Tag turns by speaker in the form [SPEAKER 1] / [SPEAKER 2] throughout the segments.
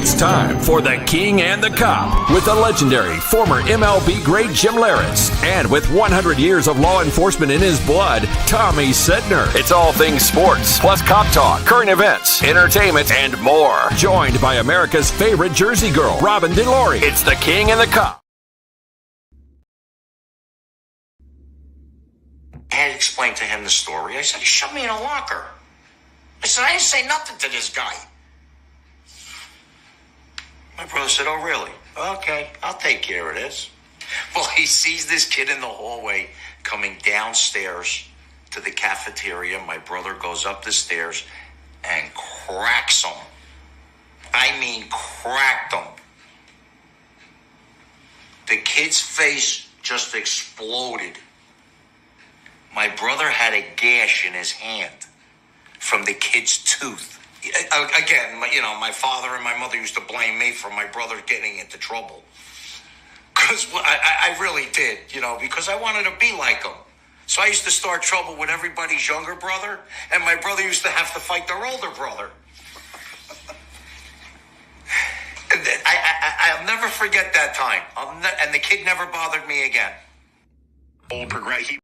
[SPEAKER 1] It's time for The King and the Cop with the legendary former MLB great Jim Leyritz. And with 100 years of law enforcement in his blood, Tommy Sedner. It's all things sports, plus cop talk, current events, entertainment, and more. Joined by America's favorite Jersey girl, Robin DeLory. It's The King and the Cop.
[SPEAKER 2] I had to explain to him the story. I said, he shoved me in a locker. I said, I didn't say nothing to this guy. My brother said, oh, really? Okay, I'll take care of this. Well, he sees this kid in the hallway coming downstairs to the cafeteria. My brother goes up the stairs and cracks him. I mean, cracked him. The kid's face just exploded. My brother had a gash in his hand from the kid's tooth. Again, my father and my mother used to blame me for my brother getting into trouble. Because I really did, because I wanted to be like him. So I used to start trouble with everybody's younger brother, and my brother used to have to fight their older brother. I'll never forget that time. And the kid never bothered me again. Old progressive.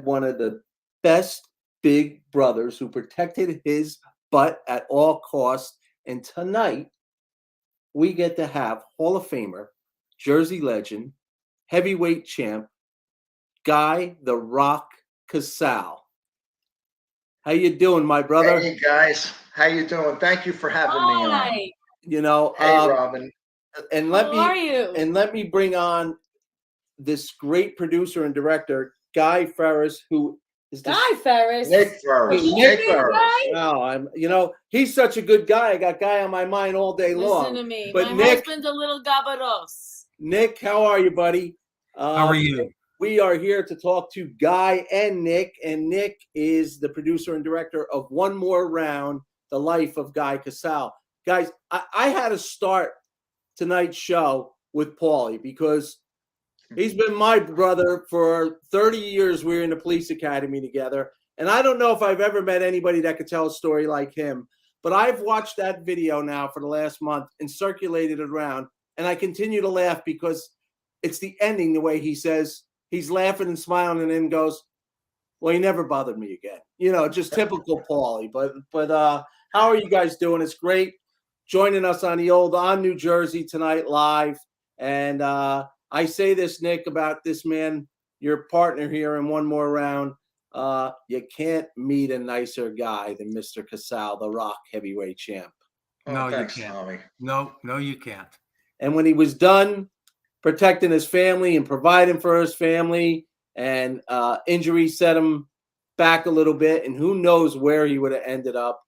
[SPEAKER 3] One of the best big brothers who protected his butt at all costs. And tonight, we get to have Hall of Famer, Jersey legend, heavyweight champ, Guy the Rock Casale. How you doing, my brother?
[SPEAKER 4] Hey, guys. How you doing? Thank you for having me on. Hey, Robin.
[SPEAKER 3] And let me bring on this great producer and director, Guy Ferris, who is
[SPEAKER 5] Guy Ferris.
[SPEAKER 4] Nick Ferris.
[SPEAKER 3] Nick Ferris. No, he's such a good guy. I got Guy on my mind all day long.
[SPEAKER 5] Listen to me.
[SPEAKER 3] But
[SPEAKER 5] my
[SPEAKER 3] Nick,
[SPEAKER 5] husband's a little gabaros.
[SPEAKER 3] Nick, how are you, buddy?
[SPEAKER 6] How are you?
[SPEAKER 3] We are here to talk to Guy and Nick is the producer and director of One More Round, The Life of Guy Casale. Guys, I had to start tonight's show with Paulie because he's been my brother for 30 years. We were in the police academy together. And I don't know if I've ever met anybody that could tell a story like him. But I've watched that video now for the last month and circulated it around. And I continue to laugh because it's the ending, the way he says, he's laughing and smiling and then goes, well, he never bothered me again. Just typical Paulie. But how are you guys doing? It's great joining us on New Jersey tonight live. And I say this, Nick, about this man, your partner here in One More Round. You can't meet a nicer guy than Mr. Casale, the Rock heavyweight champ.
[SPEAKER 6] No,
[SPEAKER 4] thanks,
[SPEAKER 6] you can't.
[SPEAKER 4] Tommy.
[SPEAKER 6] No, you can't.
[SPEAKER 3] And when he was done protecting his family and providing for his family, and injury set him back a little bit, and who knows where he would have ended up,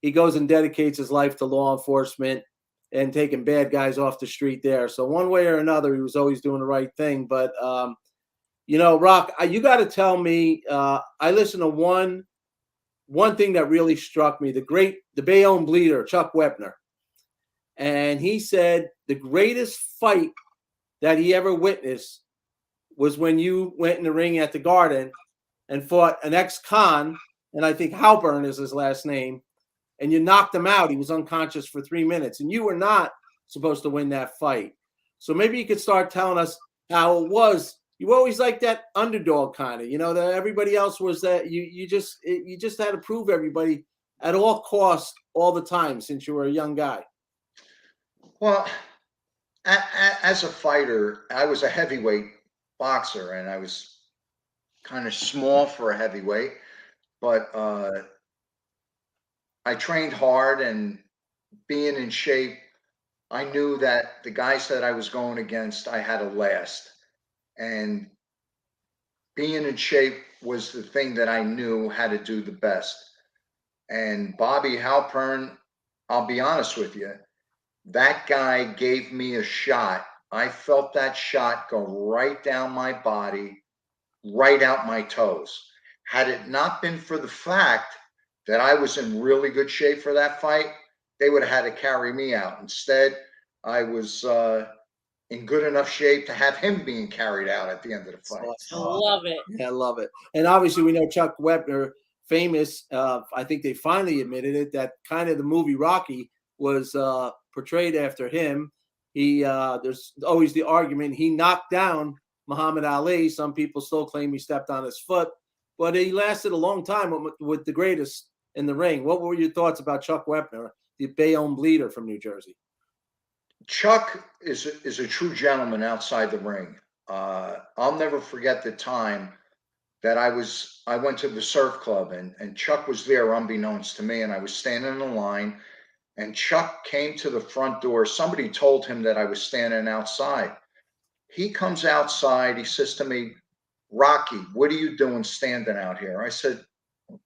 [SPEAKER 3] he goes and dedicates his life to law enforcement and taking bad guys off the street there. So one way or another, he was always doing the right thing. But, Rock, you got to tell me, I listened to one thing that really struck me, the Bayonne Bleeder, Chuck Wepner. And he said the greatest fight that he ever witnessed was when you went in the ring at the Garden and fought an ex-con, and I think Halpern is his last name, and you knocked him out. He was unconscious for 3 minutes, and you were not supposed to win that fight. So maybe you could start telling us how it was. You always like that underdog kind of, that everybody else was that you just had to prove everybody at all costs all the time since you were a young guy.
[SPEAKER 4] Well, as a fighter, I was a heavyweight boxer, and I was kind of small for a heavyweight, but I trained hard, and being in shape, I knew that the guys that I was going against, I had to last. And being in shape was the thing that I knew how to do the best. And Bobby Halpern, I'll be honest with you, that guy gave me a shot. I felt that shot go right down my body, right out my toes. Had it not been for the fact that I was in really good shape for that fight, they would have had to carry me out. Instead, I was in good enough shape to have him being carried out at the end of the fight.
[SPEAKER 5] I love it.
[SPEAKER 3] Yeah, I love it. And obviously, we know Chuck Wepner, famous. I think they finally admitted it, that kind of the movie Rocky was portrayed after him. There's always the argument he knocked down Muhammad Ali. Some people still claim he stepped on his foot, but he lasted a long time with the greatest in the ring. What were your thoughts about Chuck Wepner, the Bayonne bleeder from New Jersey?
[SPEAKER 4] Chuck is a true gentleman outside the ring. I'll never forget the time that I went to the surf club and Chuck was there unbeknownst to me, and I was standing in the line, and Chuck came to the front door. Somebody told him that I was standing outside. He comes outside. He says to me, "Rocky, what are you doing standing out here?" I said,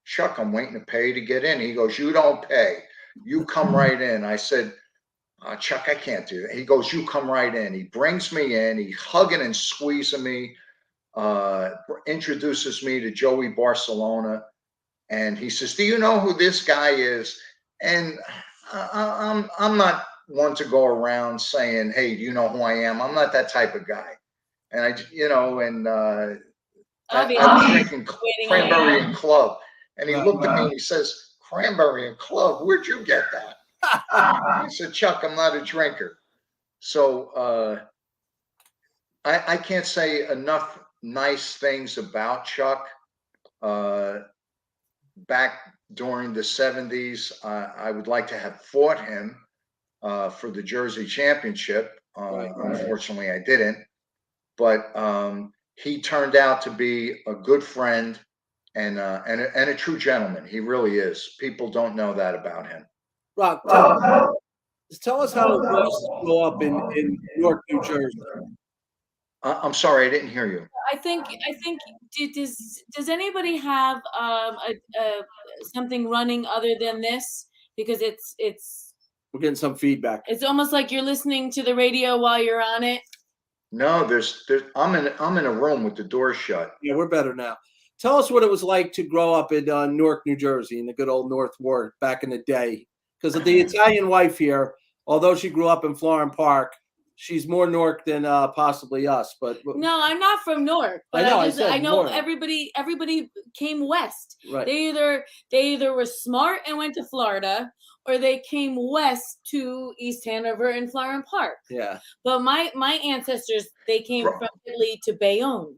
[SPEAKER 4] "Chuck, I'm waiting to pay to get in." He goes, "You don't pay. You come right in." I said, "Chuck, I can't do that." He goes, "You come right in." He brings me in. He hugging and squeezing me, introduces me to Joey Barcelona. And he says, "Do you know who this guy is?" And I'm not one to go around saying, "Hey, do you know who I am?" I'm not that type of guy. And I was drinking cranberry and club. And he looked at me and he says, "Cranberry and club? Where'd you get that?" I said, "Chuck, I'm not a drinker." So I can't say enough nice things about Chuck. Back during the 70s, I would like to have fought him for the Jersey Championship. Unfortunately, I didn't. But he turned out to be a good friend and a true gentleman. He really is. People don't know that about him.
[SPEAKER 3] Rock, tell us how it was to grow up in Newark, New Jersey.
[SPEAKER 4] I'm sorry, I didn't hear you.
[SPEAKER 5] I think does anybody have something running other than this? Because
[SPEAKER 3] We're getting some feedback.
[SPEAKER 5] it's almost like you're listening to the radio while you're on it.
[SPEAKER 4] No, I'm in a room with the door shut.
[SPEAKER 3] Yeah, we're better now. Tell us what it was like to grow up in Newark, New Jersey, in the good old North Ward back in the day. Because the Italian wife here, although she grew up in Florham Park, she's more Newark than possibly us. But
[SPEAKER 5] No, I'm not from Newark. But I know
[SPEAKER 3] Newark.
[SPEAKER 5] everybody came west.
[SPEAKER 3] Right.
[SPEAKER 5] They either were smart and went to Florida, or they came west to East Hanover and Florham Park.
[SPEAKER 3] Yeah.
[SPEAKER 5] But my ancestors, they came from Italy to Bayonne.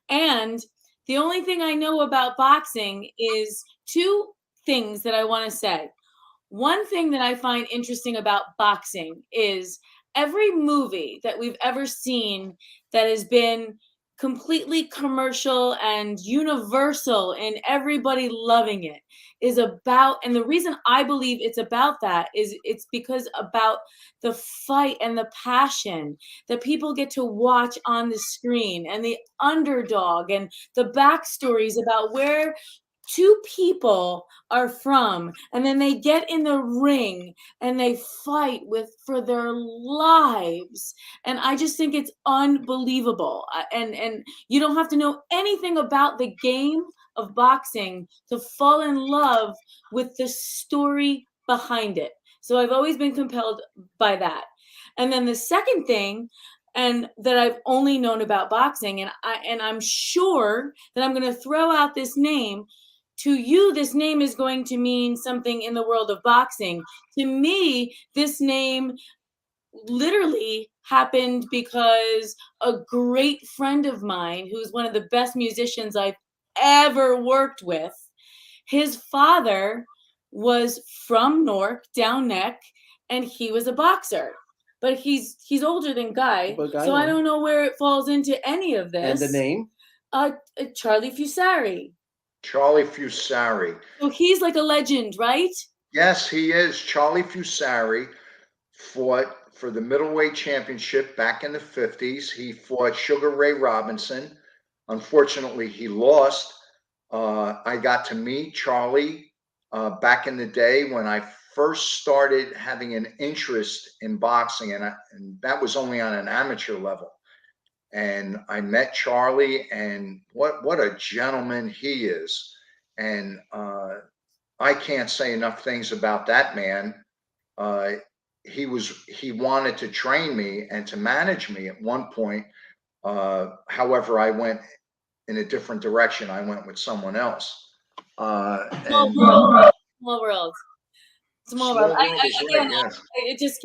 [SPEAKER 5] And the only thing I know about boxing is two things that I want to say. One thing that I find interesting about boxing is every movie that we've ever seen that has been completely commercial and universal and everybody loving it is about, and the reason I believe it's about that is it's because about the fight and the passion that people get to watch on the screen, and the underdog and the backstories about where two people are from, and then they get in the ring and they fight for their lives. And I just think it's unbelievable. And you don't have to know anything about the game of boxing to fall in love with the story behind it. So I've always been compelled by that. And then the second thing, and that I've only known about boxing, and I'm sure that I'm going to throw out this name. To you, this name is going to mean something in the world of boxing. To me, this name literally happened because a great friend of mine, who's one of the best musicians I've ever worked with, his father was from Newark, down neck, and he was a boxer. But he's older than Guy, so I don't know where it falls into any of this.
[SPEAKER 3] And the name?
[SPEAKER 5] Charlie Fusari.
[SPEAKER 4] Charlie Fusari.
[SPEAKER 5] So he's like a legend, right?
[SPEAKER 4] Yes, he is. Charlie Fusari fought for the middleweight championship back in the 50s. He fought Sugar Ray Robinson. Unfortunately, he lost. I got to meet Charlie back in the day when I first started having an interest in boxing, and that was only on an amateur level. And I met Charlie, and what a gentleman he is. And I can't say enough things about that man. he wanted to train me and to manage me at one point. However, I went in a different direction. I went with someone else.
[SPEAKER 5] Small
[SPEAKER 4] And
[SPEAKER 5] world. Small world. Small world.
[SPEAKER 4] Small World is right. Yes.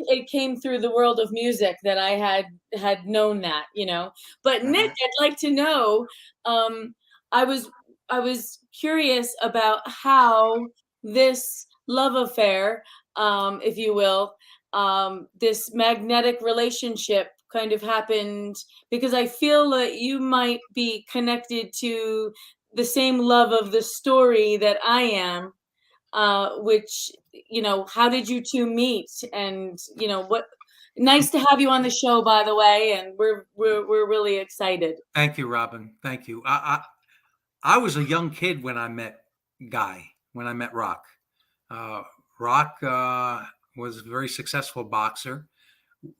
[SPEAKER 5] It came through the world of music that I had known that, you know. But Nick, I'd like to know. I was curious about how this love affair, if you will, this magnetic relationship kind of happened, because I feel that you might be connected to the same love of the story that I am, which, you know, how did you two meet? And, you know, what, nice to have you on the show, by the way. And we're really excited.
[SPEAKER 6] Thank you, Robin. Thank you. I was a young kid when I met Rock. Rock was a very successful boxer.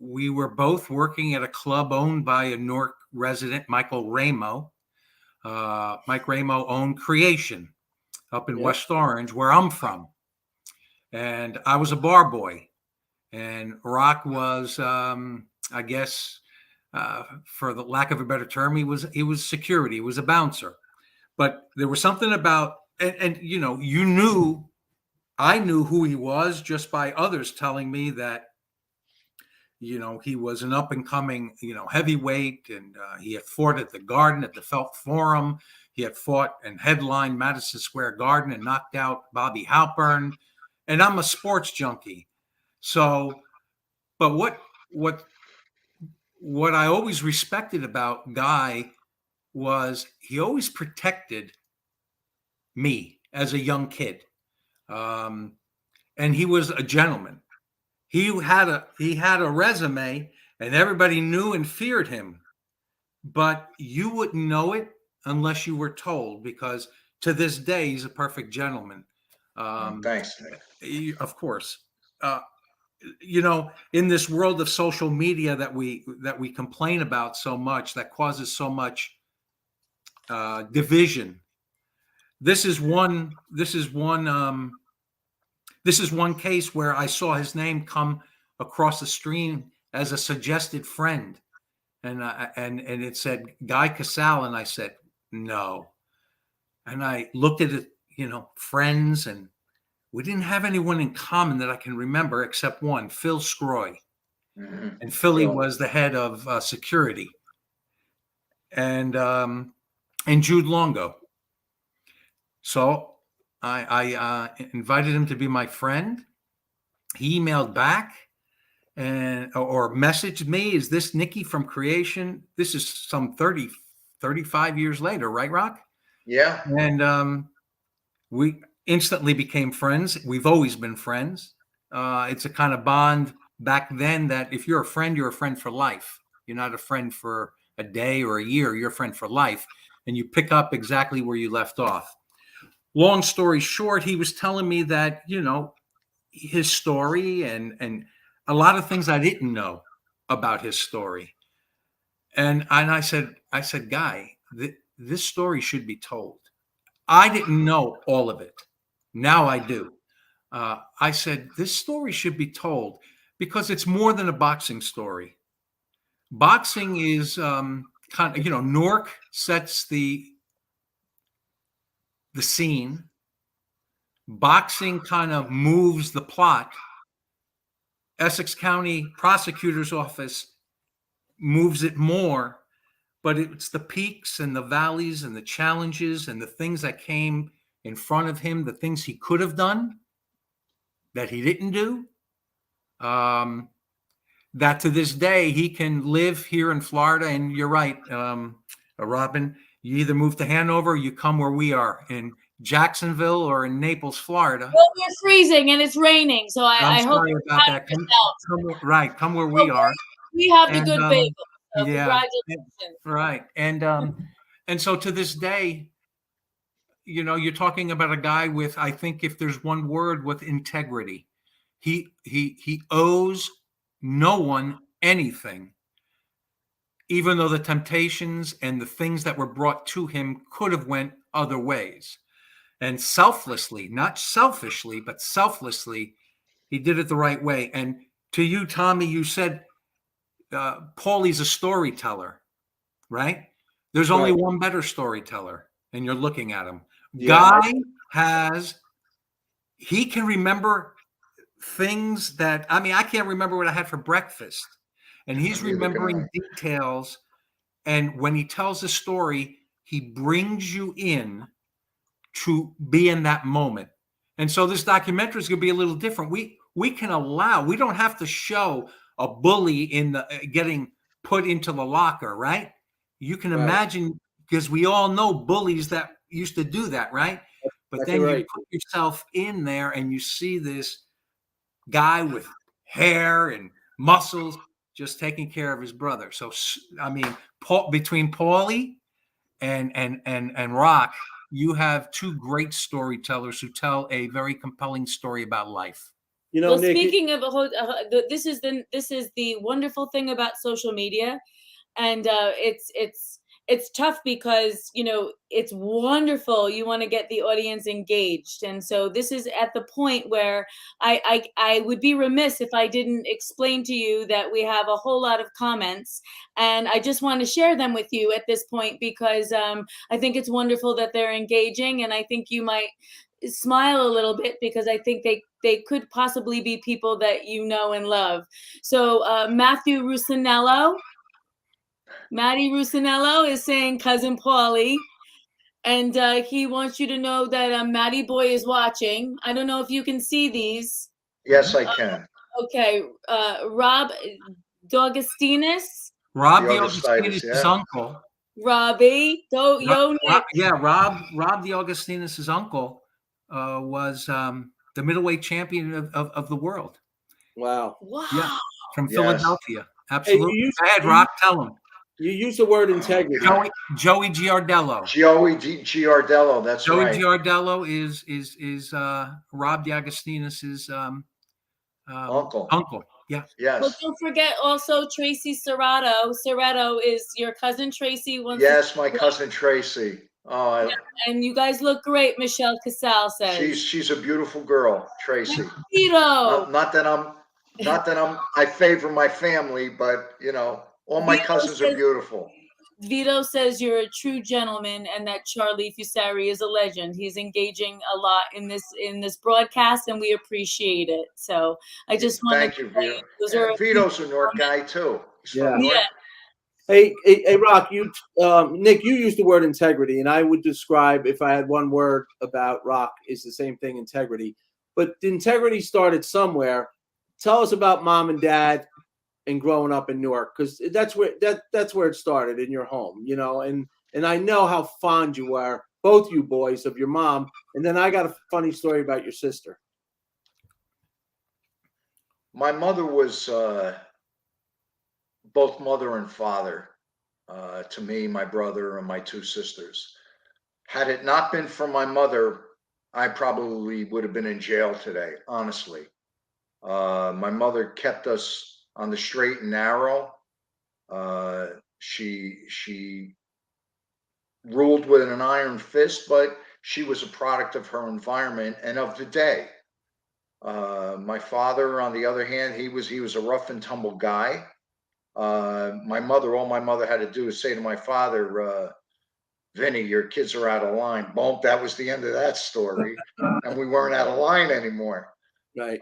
[SPEAKER 6] We were both working at a club owned by a Newark resident, Michael Ramo. Mike Ramo owned Creation up in West Orange, where I'm from. And I was a bar boy. And Rock was, I guess, for the lack of a better term, he was security. He was a bouncer. But there was something about, and you know, I knew who he was just by others telling me that, you know, he was an up and coming, you know, heavyweight, and he had fought at the Garden at the Felt Forum. He had fought and headlined Madison Square Garden and knocked out Bobby Halpern. And I'm a sports junkie. So, but what I always respected about Guy was he always protected me as a young kid. And he was a gentleman. He had a resume, and everybody knew and feared him, but you wouldn't know it unless you were told, because to this day, he's a perfect gentleman.
[SPEAKER 4] Thanks.
[SPEAKER 6] Of course. You know, in this world of social media that we complain about so much, that causes so much division. This is one case where I saw his name come across the screen as a suggested friend, and it said Guy Casale, and I said no, and I looked at it, you know, friends, and we didn't have anyone in common that I can remember except one, Phil Scroy, and Philly was the head of security, and Jude Longo. So I invited him to be my friend. He emailed back or messaged me, "Is this Nikki from Creation?" This is some 35 years later, right, Rock?
[SPEAKER 4] Yeah.
[SPEAKER 6] And we instantly became friends. We've always been friends. It's a kind of bond back then that if you're a friend for life. You're not a friend for a day or a year. You're a friend for life. And you pick up exactly where you left off. Long story short, he was telling me that, you know, his story and a lot of things I didn't know about his story. And I said, Guy, this story should be told. I didn't know all of it. Now I do. I said, this story should be told because it's more than a boxing story. Boxing is kind of, you know, Newark sets the scene. Boxing kind of moves the plot. Essex County Prosecutor's Office moves it more, but it's the peaks and the valleys and the challenges and the things that came in front of him, the things he could have done that he didn't do, that to this day he can live here in Florida. And you're right, Robin, you either move to Hanover or you come where we are in Jacksonville or in Naples, Florida.
[SPEAKER 5] Well, we're freezing and it's raining, so I hope
[SPEAKER 6] sorry about that. Come where we are.
[SPEAKER 5] We have the good bagel. So
[SPEAKER 6] yeah,
[SPEAKER 5] congratulations.
[SPEAKER 6] Right. And so to this day, you know, you're talking about a guy with, I think if there's one word, with integrity. He owes no one anything, even though the temptations and the things that were brought to him could have went other ways. And selflessly, not selfishly, but selflessly, he did it the right way. And to you, Tommy, you said Paulie's a storyteller, right? There's only
[SPEAKER 3] Right.
[SPEAKER 6] one better storyteller, and you're looking at him.
[SPEAKER 3] Yeah.
[SPEAKER 6] He can remember things that, I mean, I can't remember what I had for breakfast, and he's
[SPEAKER 4] Neither can
[SPEAKER 6] remembering
[SPEAKER 4] I.
[SPEAKER 6] details. And when he tells a story, he brings you in to be in that moment. And so this documentary is going to be a little different. We don't have to show a bully in the getting put into the locker, right? You can
[SPEAKER 3] Right.
[SPEAKER 6] imagine, because we all know bullies that used to do that, right? But
[SPEAKER 3] Exactly
[SPEAKER 6] then you
[SPEAKER 3] right.
[SPEAKER 6] put yourself in there and you see this guy with hair and muscles just taking care of his brother. So I mean, between Paulie and Rock, you have two great storytellers who tell a very compelling story about life.
[SPEAKER 3] You know,
[SPEAKER 5] Well,
[SPEAKER 3] Nick,
[SPEAKER 5] speaking of this is the wonderful thing about social media, and it's tough because it's wonderful. You want to get the audience engaged, and so this is at the point where I would be remiss if I didn't explain to you that we have a whole lot of comments, and I just want to share them with you at this point because I think it's wonderful that they're engaging, and I think you might smile a little bit because I think they could possibly be people that you know and love. So Matthew Rusinello. Maddie Rusinello is saying cousin Paulie, and he wants you to know that Maddie Boy is watching. I don't know if you can see these.
[SPEAKER 4] Yes, I can.
[SPEAKER 5] Okay, Rob D'Augustinus.
[SPEAKER 6] Rob
[SPEAKER 4] The
[SPEAKER 6] the
[SPEAKER 4] Augustinus,
[SPEAKER 6] Augustinus'
[SPEAKER 4] yeah.
[SPEAKER 6] uncle.
[SPEAKER 5] Robbie, yo Nick.
[SPEAKER 6] Rob the Augustinus' uncle was the middleweight champion of the world.
[SPEAKER 3] wow.
[SPEAKER 5] Wow.
[SPEAKER 6] Yeah, from
[SPEAKER 4] Yes.
[SPEAKER 6] Philadelphia.
[SPEAKER 3] Hey,
[SPEAKER 6] Absolutely. Go ahead, Rock. Tell him.
[SPEAKER 3] You use the word integrity.
[SPEAKER 6] Joey Giardello.
[SPEAKER 4] Joey Giardello, that's
[SPEAKER 6] Joey
[SPEAKER 4] right.
[SPEAKER 6] Giardello is Rob DeAugustinus's
[SPEAKER 4] Uncle.
[SPEAKER 6] Yeah.
[SPEAKER 4] Yes.
[SPEAKER 5] But don't forget also Tracy Serrato. Serrato is your cousin Tracy.
[SPEAKER 4] Yes, my cousin Tracy. Oh,
[SPEAKER 5] And you guys look great, Michelle Casale says.
[SPEAKER 4] she's a beautiful girl, Tracy.
[SPEAKER 5] Vito.
[SPEAKER 4] Not that I favor my family, but all my
[SPEAKER 5] Vito
[SPEAKER 4] cousins are
[SPEAKER 5] says-
[SPEAKER 4] beautiful.
[SPEAKER 5] Vito says you're a true gentleman and that Charlie Fusari is a legend. He's engaging a lot in this broadcast and we appreciate it. So I just want
[SPEAKER 4] Thank
[SPEAKER 5] to
[SPEAKER 4] you,
[SPEAKER 5] say
[SPEAKER 4] Vito.
[SPEAKER 5] those are
[SPEAKER 4] Vito's a North guy too. He's from North.
[SPEAKER 5] Yeah.
[SPEAKER 3] Hey, Rock, Nick, you used the word integrity, and I would describe, if I had one word about Rock, is the same thing, integrity. But the integrity started somewhere. Tell us about mom and dad and growing up in Newark, because that's where it started, in your home, and I know how fond you are, both you boys, of your mom. And then I got a funny story about your sister.
[SPEAKER 4] My mother was both mother and father to me, my brother, and my two sisters. Had it not been for my mother, I probably would have been in jail today, honestly. My mother kept us on the straight and narrow. She ruled with an iron fist, but she was a product of her environment and of the day. My father, on the other hand, he was a rough and tumble guy. All my mother had to do is say to my father, Vinny, your kids are out of line. Boom, that was the end of that story. And we weren't out of line anymore.
[SPEAKER 3] Right.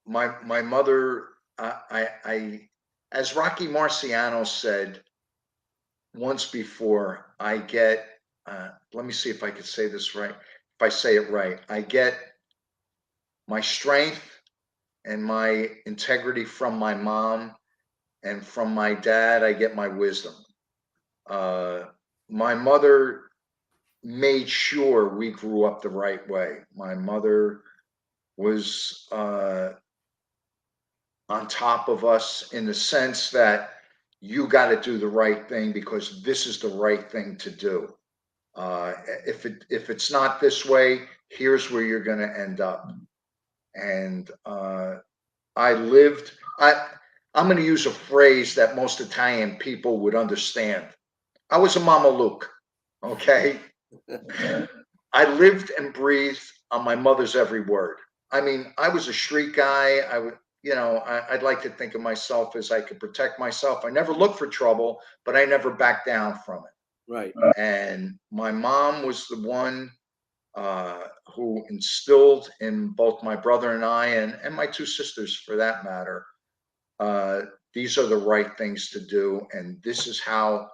[SPEAKER 4] My mother, I as Rocky Marciano said once before, I get, let me see if I could say this right. If I say it right, I get my strength and my integrity from my mom, and from my dad, I get my wisdom. My mother made sure we grew up the right way. My mother was on top of us in the sense that you got to do the right thing because this is the right thing to do. If it's not this way, here's where you're going to end up. And I'm going to use a phrase that most Italian people would understand. I was a Mama Luke, okay? I lived and breathed on my mother's every word. I mean, I was a street guy. I would, I'd like to think of myself as I could protect myself. I never looked for trouble, but I never backed down from it.
[SPEAKER 3] Right.
[SPEAKER 4] And my mom was the one who instilled in both my brother and I, and my two sisters for that matter, these are the right things to do, and this is how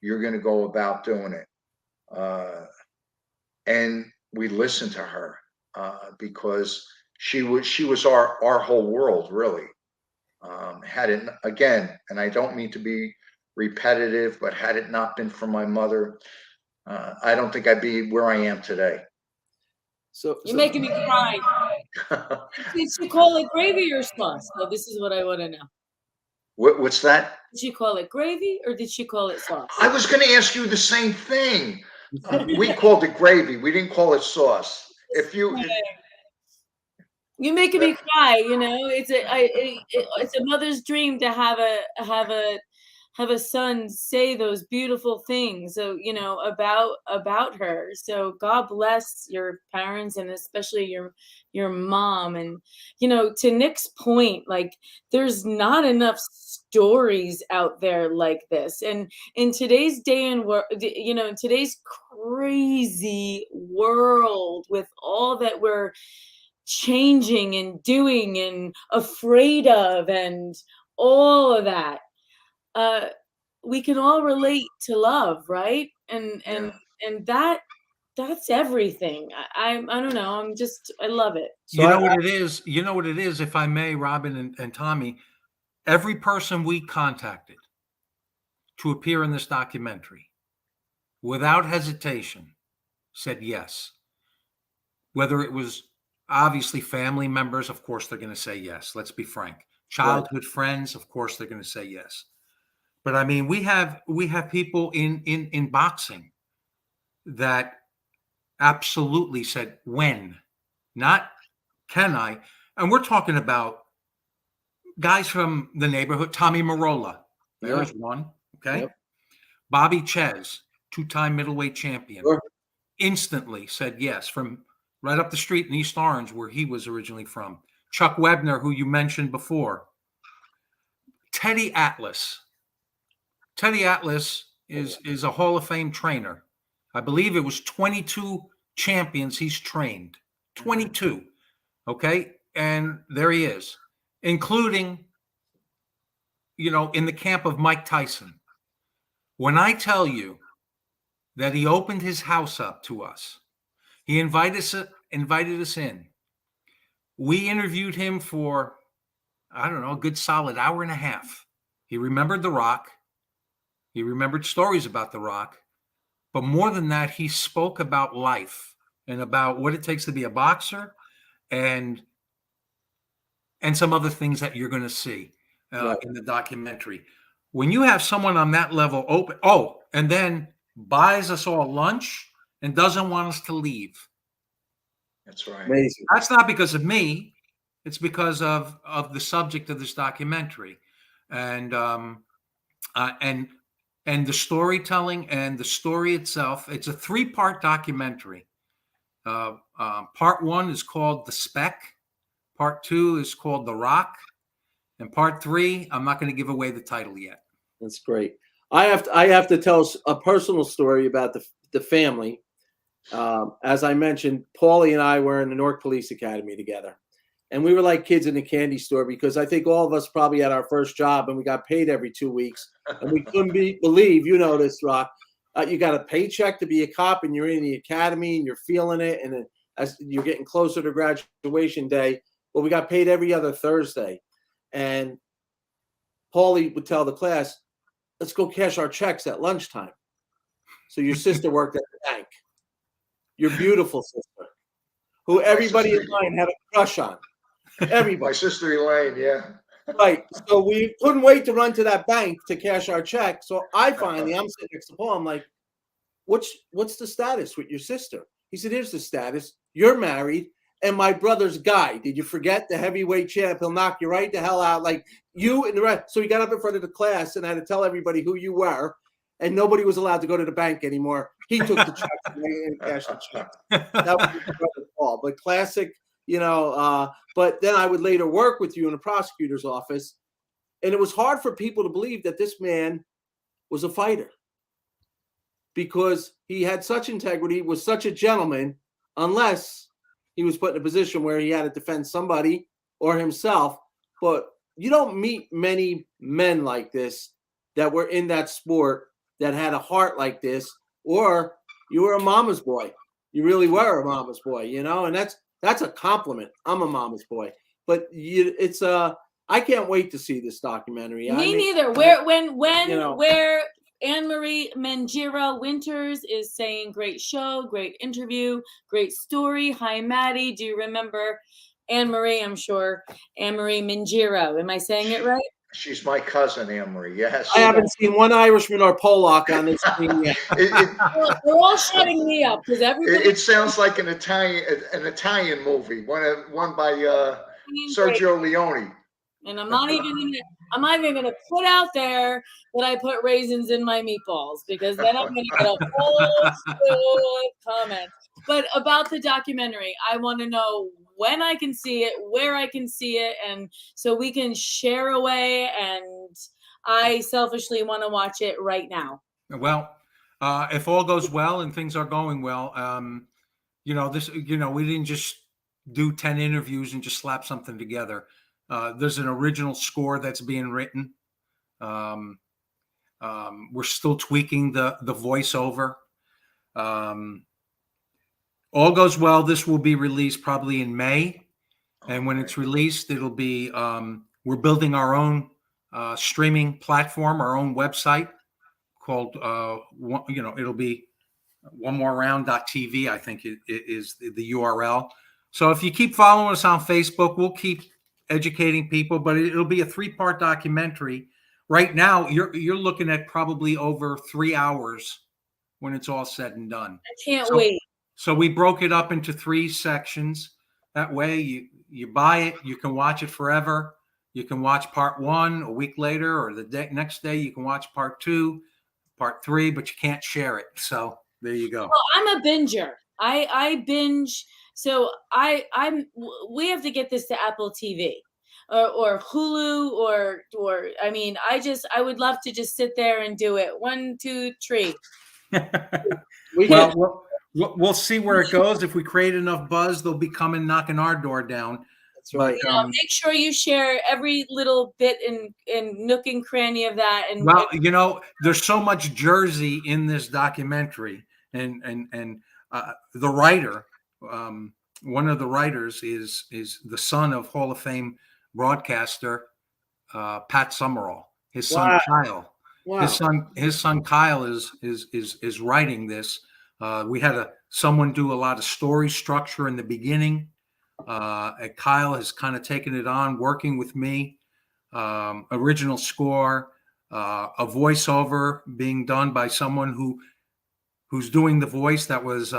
[SPEAKER 4] you're going to go about doing it. And we listened to her because she was our whole world, really. Had it again, and I don't mean to be repetitive, but had it not been for my mother, I don't think I'd be where I am today.
[SPEAKER 5] You're making me cry. Did she call it gravy or sauce? So this is what I want to know.
[SPEAKER 4] What's that?
[SPEAKER 5] Did she call it gravy or did she call it sauce?
[SPEAKER 4] I was going to ask you the same thing. We called it gravy. We didn't call it sauce. You're
[SPEAKER 5] making me cry. It's a mother's dream to have a son say those beautiful things. So about her. So God bless your parents and especially your mom. And to Nick's point, like there's not enough stories out there like this. And in today's day and in today's crazy world with all that we're changing and doing and afraid of and all of that, we can all relate to love, right? And that's everything. I don't know. I love it.
[SPEAKER 6] So you know what it is? You know what it is, if I may, Robin and Tommy, every person we contacted to appear in this documentary, without hesitation, said yes. Whether it was obviously family members, of course, they're going to say yes. Let's be frank. Childhood friends, of course, they're going to say yes. But I mean, we have people in boxing that absolutely said when, not can I. And we're talking about guys from the neighborhood. Tommy Marola, there's one. Okay. Yep. Bobby Ches, two-time middleweight champion, instantly said yes from right up the street in East Orange, where he was originally from. Chuck Webner, who you mentioned before. Teddy Atlas. Teddy Atlas is a Hall of Fame trainer. I believe it was 22 champions he's trained. 22. Okay. And there he is, including, in the camp of Mike Tyson. When I tell you that he opened his house up to us, he invited us in. We interviewed him for, I don't know, a good solid hour and a half. He remembered The Rock. He remembered stories about The Rock. But more than that, he spoke about life and about what it takes to be a boxer and some other things that you're going to see in the documentary. When you have someone on that level open, and then buys us all lunch and doesn't want us to leave.
[SPEAKER 4] That's right.
[SPEAKER 3] Amazing.
[SPEAKER 6] That's not because of me. It's because of the subject of this documentary. And the storytelling and the story itself. It's a 3-part documentary. Part 1 is called The Spec. Part 2 is called The Rock. And part 3, I'm not going to give away the title yet.
[SPEAKER 3] That's great. I have to tell a personal story about the family. As I mentioned, Paulie and I were in the Newark Police Academy together. And we were like kids in a candy store because I think all of us probably had our first job and we got paid every 2 weeks. And we couldn't believe, this, Rock. You got a paycheck to be a cop and you're in the academy and you're feeling it. And then as you're getting closer to graduation day, well, we got paid every other Thursday. And Paulie would tell the class, let's go cash our checks at lunchtime. So your sister worked at the bank. Your beautiful sister, who everybody in line had a crush on. Everybody.
[SPEAKER 4] My sister Elaine, yeah.
[SPEAKER 3] Right. So we couldn't wait to run to that bank to cash our check. So I'm sitting next to Paul. I'm like, what's the status with your sister? He said, here's the status. You're married. And my brother's Guy. Did you forget the heavyweight champ? He'll knock you right the hell out. Like you and the rest. So he got up in front of the class and I had to tell everybody who you were. And nobody was allowed to go to the bank anymore. He took the check and cashed the check. That was his brother Paul. But classic But then I would later work with you in the prosecutor's office. And it was hard for people to believe that this man was a fighter because he had such integrity, was such a gentleman, unless he was put in a position where he had to defend somebody or himself. But you don't meet many men like this that were in that sport that had a heart like this, or you were a mama's boy. You really were a mama's boy, and that's a compliment. I'm a mama's boy. But I can't wait to see this documentary.
[SPEAKER 5] Me neither. Where Anne-Marie Mengira Winters is saying, great show, great interview, great story. Hi, Maddie. Do you remember Anne-Marie? I'm sure. Anne-Marie Mengira. Am I saying it right?
[SPEAKER 4] She's my cousin, Anne-Marie. Yes.
[SPEAKER 3] I haven't seen one Irishman or Pollock on this thing yet.
[SPEAKER 5] They're all shutting me up because everybody.
[SPEAKER 4] It sounds like an Italian movie, one by Sergio Leone.
[SPEAKER 5] And I'm not even gonna put out there that I put raisins in my meatballs, because then I'm gonna get a whole slew of comments. But about the documentary, I want to know when I can see it, where I can see it, and so we can share away. And I selfishly want to watch it right now.
[SPEAKER 6] Well, if all goes well and things are going well, we didn't just do 10 interviews and just slap something together. There's an original score that's being written. We're still tweaking the voiceover. All goes well, this will be released probably in May. And when it's released, it'll be, we're building our own streaming platform, our own website called, it'll be onemoreround.tv, I think is the URL. So if you keep following us on Facebook, we'll keep educating people, but it'll be a 3-part documentary. Right now, you're looking at probably over 3 hours when it's all said and done.
[SPEAKER 5] I can't wait.
[SPEAKER 6] So we broke it up into 3 sections. That way you buy it, you can watch it forever. You can watch part 1 a week later, or the next day you can watch part 2, part 3, but you can't share it. So there you go.
[SPEAKER 5] Well, I'm a binger. I binge. So we have to get this to Apple TV or Hulu or I would love to just sit there and do it. 1, 2, 3.
[SPEAKER 6] We'll see where it goes. If we create enough buzz, they'll be coming knocking our door down.
[SPEAKER 3] That's right.
[SPEAKER 5] Make sure you share every little bit in nook and cranny of that. And
[SPEAKER 6] there's so much Jersey in this documentary, and the writer, one of the writers is the son of Hall of Fame broadcaster Pat Summerall. His son Kyle. Wow. His son Kyle is writing this. We had someone do a lot of story structure in the beginning. Kyle has kind of taken it on, working with me. Original score, a voiceover being done by someone who's doing the voice that was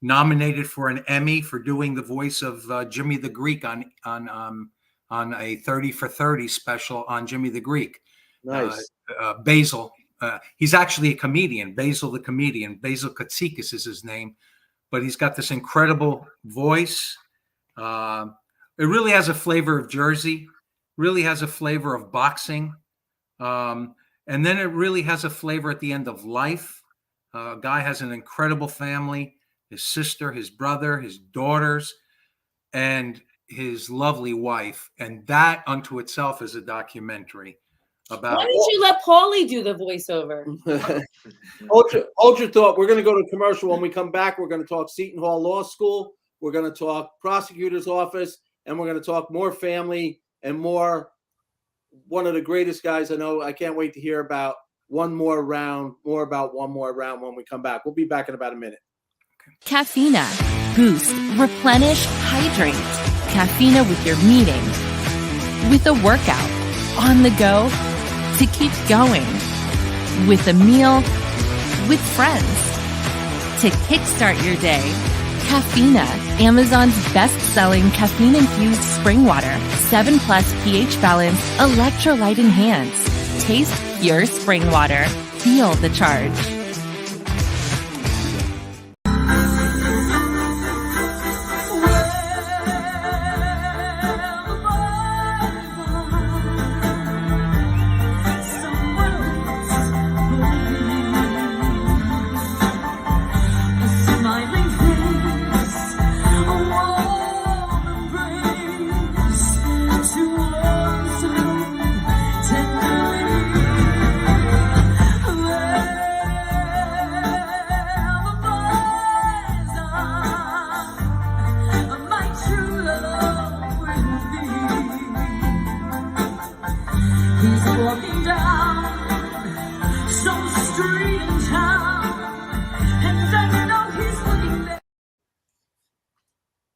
[SPEAKER 6] nominated for an Emmy for doing the voice of Jimmy the Greek on a 30 for 30 special on Jimmy the Greek.
[SPEAKER 3] Nice.
[SPEAKER 6] Basil. He's actually a comedian, Basil the comedian. Basil Katsikis is his name, but he's got this incredible voice. It really has a flavor of Jersey, really has a flavor of boxing. And then it really has a flavor at the end of life. Guy has an incredible family, his sister, his brother, his daughters, and his lovely wife. And that unto itself is a documentary.
[SPEAKER 5] Why didn't you let Paulie do the voiceover?
[SPEAKER 3] Hold your thought. We're going to go to commercial. When we come back, we're going to talk Seton Hall Law School. We're going to talk prosecutor's office, and we're going to talk more family and more. One of the greatest guys I know. I can't wait to hear about One More Round, more about One More Round when we come back. We'll be back in about a minute.
[SPEAKER 7] Caffeina. Boost, replenish, hydrate. Caffeina with your meeting, with a workout, on the go, to keep going, with a meal, with friends, to kickstart your day. Caffeina, Amazon's best-selling caffeine-infused spring water, 7+ pH balance, electrolyte enhanced. Taste pure spring water. Feel the charge.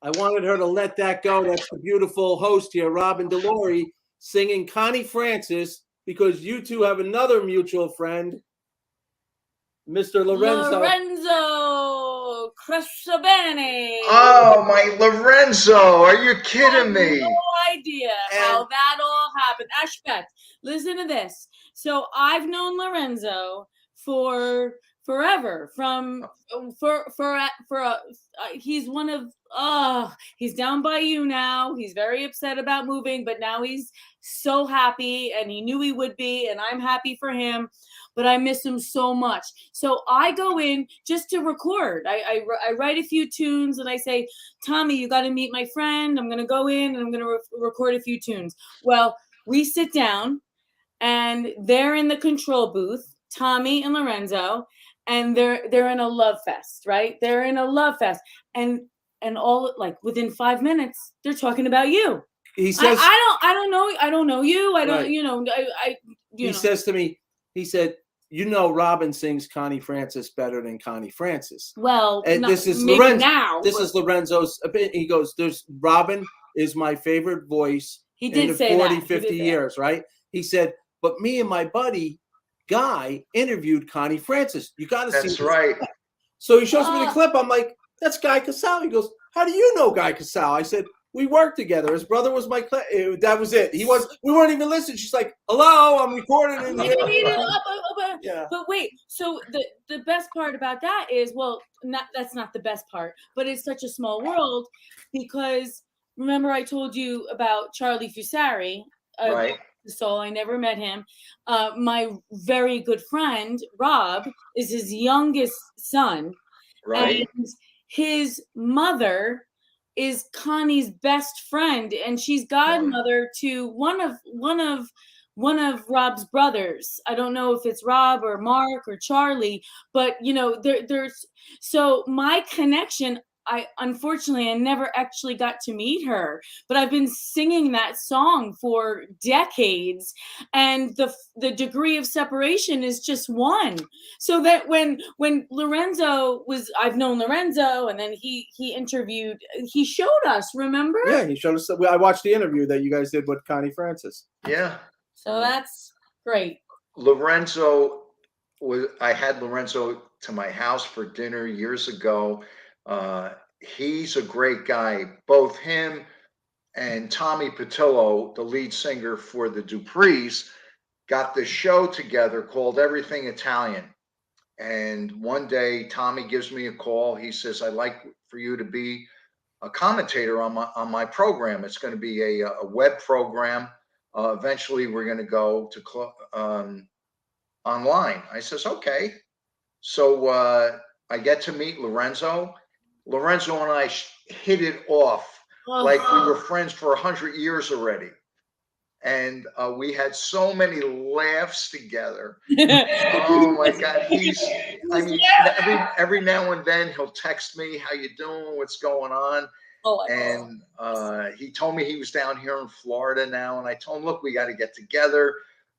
[SPEAKER 3] I wanted her to let that go. That's the beautiful host here, Robin Delory, singing Connie Francis, because you two have another mutual friend, Mr.
[SPEAKER 5] Lorenzo Crescibani.
[SPEAKER 4] Oh, my Lorenzo. Are you kidding me?
[SPEAKER 5] No idea how that all happened. Ashbet, listen to this. So I've known Lorenzo for forever. He's one of he's down by you now. He's very upset about moving, but now he's so happy, and he knew he would be, and I'm happy for him. But I miss him so much. So I go in just to record. I write a few tunes, and I say, Tommy, you got to meet my friend. I'm going to go in, and I'm going to record a few tunes. Well, we sit down, and they're in the control booth, Tommy and Lorenzo, and they're in a love fest, right? They're in a love fest. And all, like, within 5 minutes, they're talking about you.
[SPEAKER 3] He says,
[SPEAKER 5] I don't know you. I don't,
[SPEAKER 3] Right.
[SPEAKER 5] you know.
[SPEAKER 3] says to me, he said, Robin sings Connie Francis better than Connie Francis.
[SPEAKER 5] Well,
[SPEAKER 3] And this is
[SPEAKER 5] maybe
[SPEAKER 3] Lorenzo.
[SPEAKER 5] now.
[SPEAKER 3] This is Lorenzo's opinion. He goes, Robin is my favorite voice
[SPEAKER 5] He did
[SPEAKER 3] in the
[SPEAKER 5] say
[SPEAKER 3] 40,
[SPEAKER 5] that.
[SPEAKER 3] 50 years, right? He said, but me and my buddy Guy interviewed Connie Francis. You got to see
[SPEAKER 4] That's
[SPEAKER 3] this.
[SPEAKER 4] right.
[SPEAKER 3] So he shows me the clip. I'm like, that's Guy Casale. He goes, how do you know Guy Casale? I said, we worked together. His brother was my that was it. We weren't even listening. She's like, hello, I'm recording in here. Yeah.
[SPEAKER 5] But wait, so the best part about that is, well, that's not the best part, but it's such a small world, because remember I told you about Charlie Fusari,
[SPEAKER 4] Right.
[SPEAKER 5] soul. I never met him. My very good friend Rob is his youngest son,
[SPEAKER 4] Right.
[SPEAKER 5] and his mother is Connie's best friend, and she's godmother to one of Rob's brothers. I don't know if it's Rob or Mark or Charlie, but there's so my connection. I never actually got to meet her, but I've been singing that song for decades, and the degree of separation is just one. So that when Lorenzo I've known Lorenzo, and then he showed us, remember?
[SPEAKER 3] Yeah, he showed us. I watched the interview that you guys did with Connie Francis.
[SPEAKER 4] Yeah.
[SPEAKER 5] So that's great.
[SPEAKER 4] Lorenzo I had Lorenzo to my house for dinner years ago. He's a great guy. Both him and Tommy Patillo, the lead singer for the Duprees, got this show together called Everything Italian. And one day Tommy gives me a call. He says, I'd like for you to be a commentator on my program. It's going to be a web program. Eventually we're going to go to online. I says, okay. So I get to meet Lorenzo. Lorenzo and I hit it off like we were friends for 100 years already. And we had so many laughs together. Oh my God. Every now and then he'll text me, how you doing? What's going on? And he told me he was down here in Florida now. And I told him, look, we got to get together.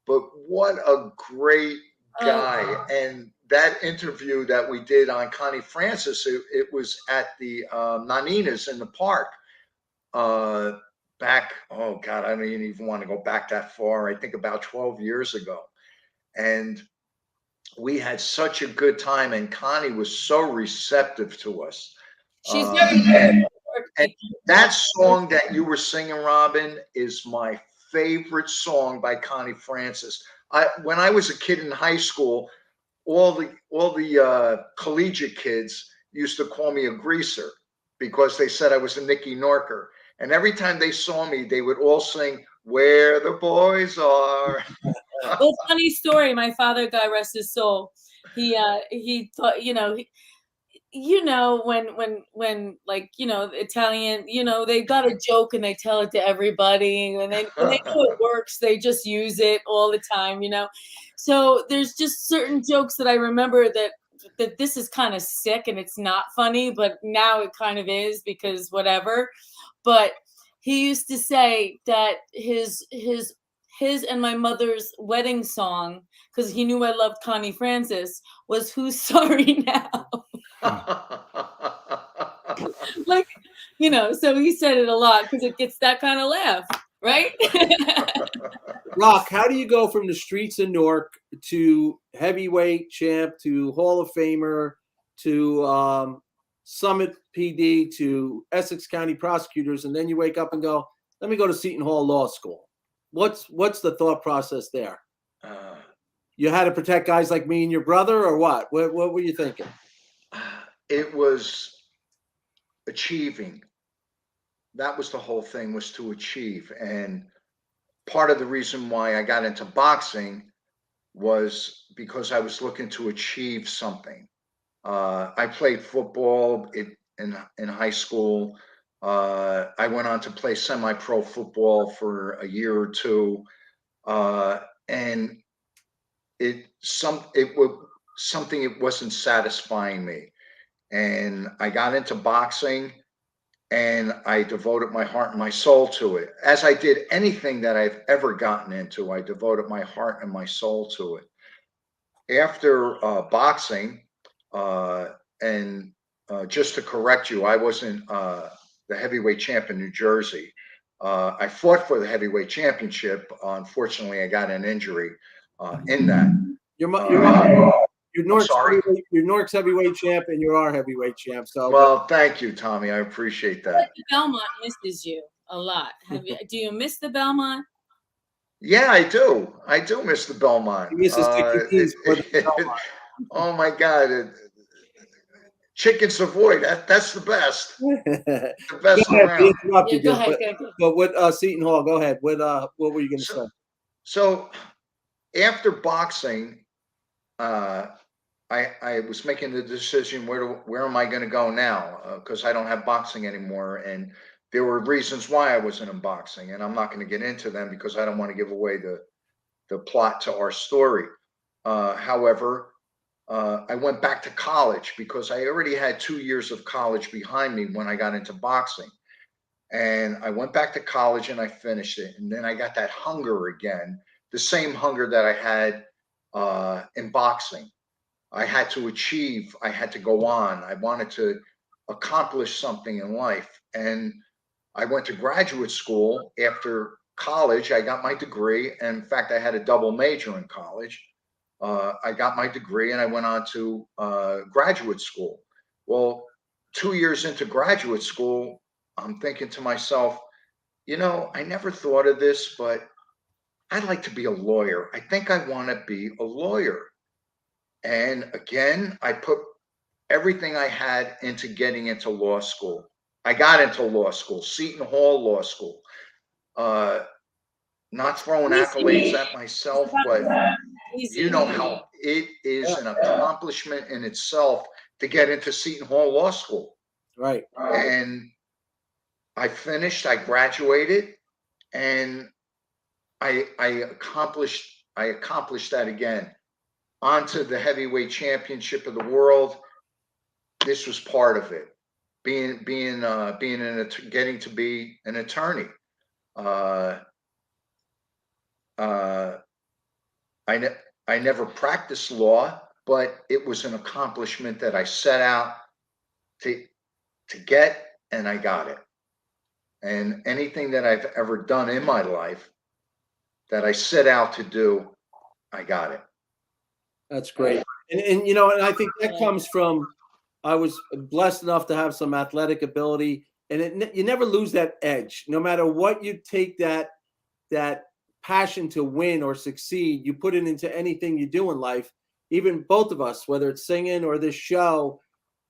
[SPEAKER 4] But what a great guy. And that interview that we did on Connie Francis, it was at the Nanina's in the park back, oh God, I don't even want to go back that far. I think about 12 years ago. And we had such a good time, and Connie was so receptive to us.
[SPEAKER 5] She's very
[SPEAKER 4] and that song that you were singing, Robin, is my favorite song by Connie Francis. When I was a kid in high school, all the collegiate kids used to call me a greaser because they said I was a Nicky Norker. And every time they saw me, they would all sing "Where the Boys Are."
[SPEAKER 5] Well, funny story. My father, God rest his soul, he thought, when like, Italian, they got a joke and they tell it to everybody, and when they know it works, they just use it all the time, So there's just certain jokes that I remember that this is kind of sick and it's not funny, but now it kind of is because whatever. But he used to say that his and my mother's wedding song, because he knew I loved Connie Francis, was "Who's Sorry Now." Like, You know, so he said it a lot because it gets that kind of laugh, right?
[SPEAKER 3] Rock, how do you go from the streets of Newark to heavyweight champ to Hall of Famer to Summit PD to Essex County prosecutors, and then you wake up and go, "Let me go to Seton Hall Law School." What's the thought process there? You had to protect guys like me and your brother, or what? What were you thinking?
[SPEAKER 4] It was achieving. That was the whole thing, was to achieve. And part of the reason why I got into boxing was because I was looking to achieve something. I played football in high school. I went on to play semi-pro football for a year or two, and it was something, it wasn't satisfying me. And I got into boxing, and I devoted my heart and my soul to it. As I did anything that I've ever gotten into, I devoted my heart and my soul to it. After boxing, and just to correct you, I wasn't the heavyweight champ in New Jersey. I fought for the heavyweight championship. Unfortunately, I got an injury in that.
[SPEAKER 3] You're
[SPEAKER 4] I'm sorry.
[SPEAKER 3] You're Newark's heavyweight champ, and you're our heavyweight champ. So,
[SPEAKER 4] Well, thank you, Tommy. I appreciate that.
[SPEAKER 5] The Belmont misses you a lot. Do you miss the Belmont?
[SPEAKER 4] Yeah, I do. I do miss the Belmont.
[SPEAKER 3] he misses
[SPEAKER 4] Oh my God. Chicken Savoy, that's the best. The best around.
[SPEAKER 3] Yeah, go ahead. But what Seton Hall, go ahead. What were you gonna say?
[SPEAKER 4] So after boxing, I was making the decision, where am I going to go now? Because I don't have boxing anymore, and there were reasons why I wasn't in boxing, and I'm not going to get into them because I don't want to give away the plot to our story. However, I went back to college because I already had 2 years of college behind me when I got into boxing. And I went back to college and I finished it. And then I got that hunger again, the same hunger that I had in boxing. I had to achieve, I had to go on. I wanted to accomplish something in life. And I went to graduate school after college. I got my degree. And in fact, I had a double major in college. I got my degree and I went on to graduate school. Well, 2 years into graduate school, I'm thinking to myself, I never thought of this, but I'd like to be a lawyer. I think I want to be a lawyer. And again, I put everything I had into getting into law school. I got into law school, Seton Hall Law School. Not throwing accolades at myself, but you know how it is an accomplishment in itself to get into Seton Hall Law School.
[SPEAKER 3] Right.
[SPEAKER 4] And I finished, I graduated, and I accomplished that again. Onto the heavyweight championship of the world. This was part of it. Getting to be an attorney. I never practiced law, but it was an accomplishment that I set out to get, and I got it. And anything that I've ever done in my life that I set out to do, I got it.
[SPEAKER 3] That's great. And and I think that comes from, I was blessed enough to have some athletic ability, and you never lose that edge. No matter what you take that passion to win or succeed, you put it into anything you do in life. Even both of us, whether it's singing or this show,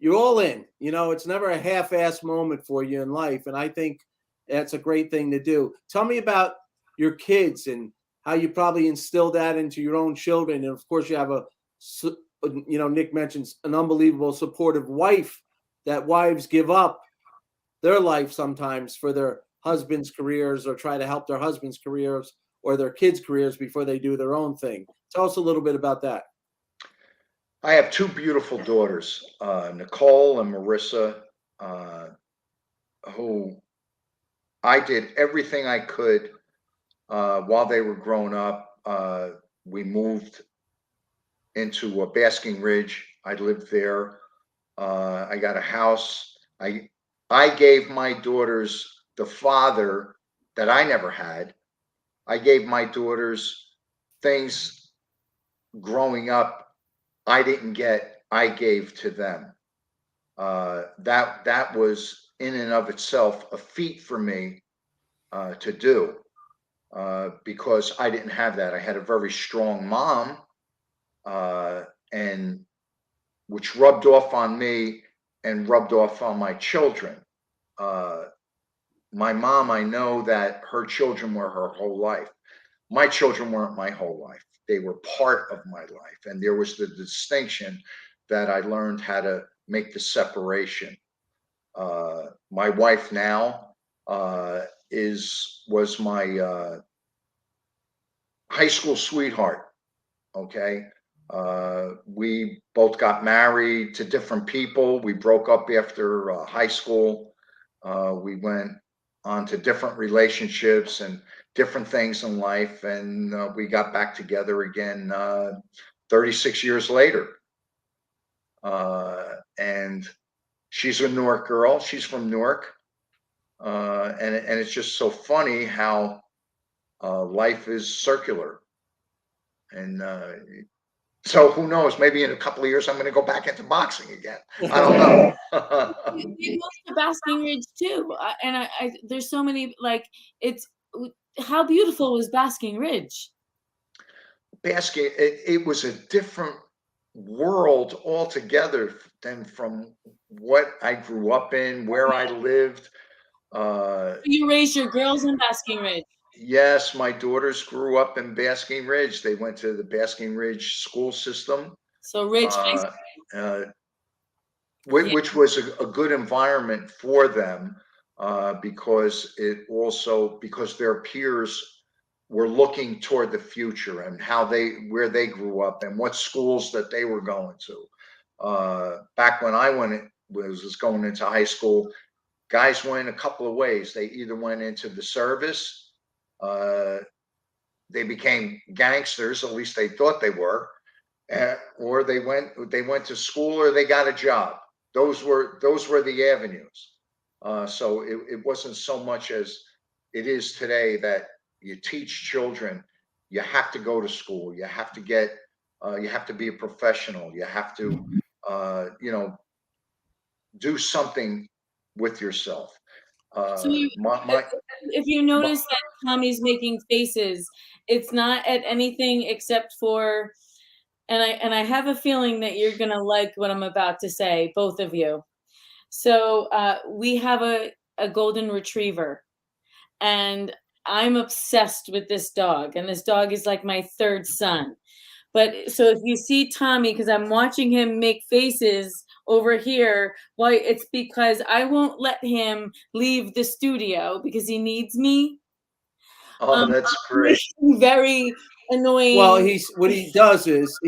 [SPEAKER 3] you're all in. It's never a half-ass moment for you in life, and I think that's a great thing to do. Tell me about your kids and how you probably instilled that into your own children. And of course, you have Nick mentions an unbelievable supportive wife, that wives give up their life sometimes for their husbands' careers, or try to help their husbands' careers or their kids' careers before they do their own thing. Tell us a little bit about that.
[SPEAKER 4] I have two beautiful daughters, Nicole and Marissa, who I did everything I could while they were growing up. We moved into Basking Ridge. I lived there. I got a house. I I gave my daughters the father that I never had. I gave my daughters things growing up I didn't get, I gave to them. That was in and of itself a feat for me to do because I didn't have that. I had a very strong mom, and which rubbed off on me and rubbed off on my children. Uh, my mom, I know that her children were her whole life. My children weren't my whole life. They were part of my life. And there was the distinction that I learned how to make the separation. My wife now was my high school sweetheart. Okay. We both got married to different people. We broke up after high school. We went on to different relationships and different things in life. And we got back together again 36 years later. And she's a Newark girl. She's from Newark. And it's just so funny how life is circular. And so who knows? Maybe in a couple of years, I'm going to go back into boxing again. I don't know.
[SPEAKER 5] We moved to Basking Ridge too, and there's so many it's how beautiful was Basking Ridge?
[SPEAKER 4] It was a different world altogether than from what I grew up in, where I lived.
[SPEAKER 5] You raised your girls in Basking Ridge.
[SPEAKER 4] Yes, my daughters grew up in Basking Ridge. They went to the Basking Ridge school system.
[SPEAKER 5] So Ridge High
[SPEAKER 4] School. Which was a good environment for them because their peers were looking toward the future and where they grew up and what schools that they were going to. Back when I was going into high school, guys went a couple of ways. They either went into the service, they became gangsters, at least they thought they were, or they went to school or they got a job. Those were the avenues. So it wasn't so much as it is today that you teach children. You have to go to school. You have to you have to be a professional. You have to, do something with yourself.
[SPEAKER 5] So if you notice that Tommy's making faces, it's not at anything except for. And I have a feeling that you're going to like what I'm about to say, both of you. So we have a golden retriever, and I'm obsessed with this dog. And this dog is like my third son. But so if you see Tommy, because I'm watching him make faces over here, well, it's because I won't let him leave the studio because he needs me.
[SPEAKER 4] Oh, that's great.
[SPEAKER 5] Very annoying.
[SPEAKER 3] Well, what he does is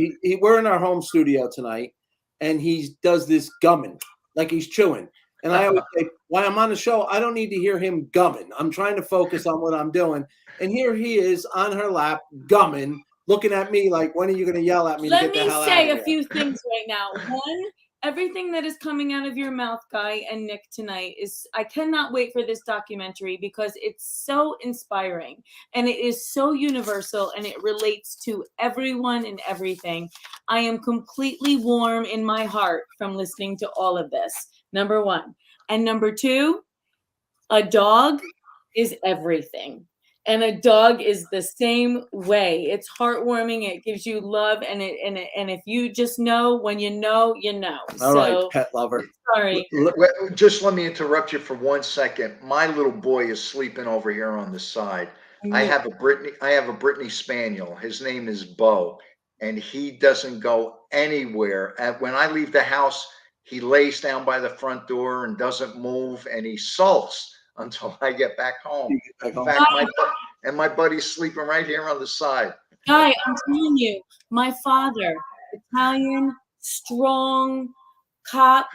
[SPEAKER 3] we're in our home studio tonight, and he does this gumming, like he's chewing. And I always say, while I'm on the show, I don't need to hear him gumming. I'm trying to focus on what I'm doing. And here he is on her lap, gumming, looking at me like, when are you going to yell at me?
[SPEAKER 5] Let me say a few things right now. One, everything that is coming out of your mouth, Guy and Nick, tonight I cannot wait for this documentary because it's so inspiring and it is so universal and it relates to everyone and everything. I am completely warm in my heart from listening to all of this, number one. And number two, a dog is everything. And a dog is the same way. It's heartwarming. It gives you love, and if you just know, when you know, you know.
[SPEAKER 3] All right, pet lover.
[SPEAKER 5] Sorry.
[SPEAKER 4] Just let me interrupt you for 1 second. My little boy is sleeping over here on the side. I have a Brittany Spaniel. His name is Bo, and he doesn't go anywhere. When I leave the house, he lays down by the front door and doesn't move, and he sulks until I get back home. In fact, my buddy's sleeping right here on the side.
[SPEAKER 5] Guy, I'm telling you, my father, Italian, strong cop,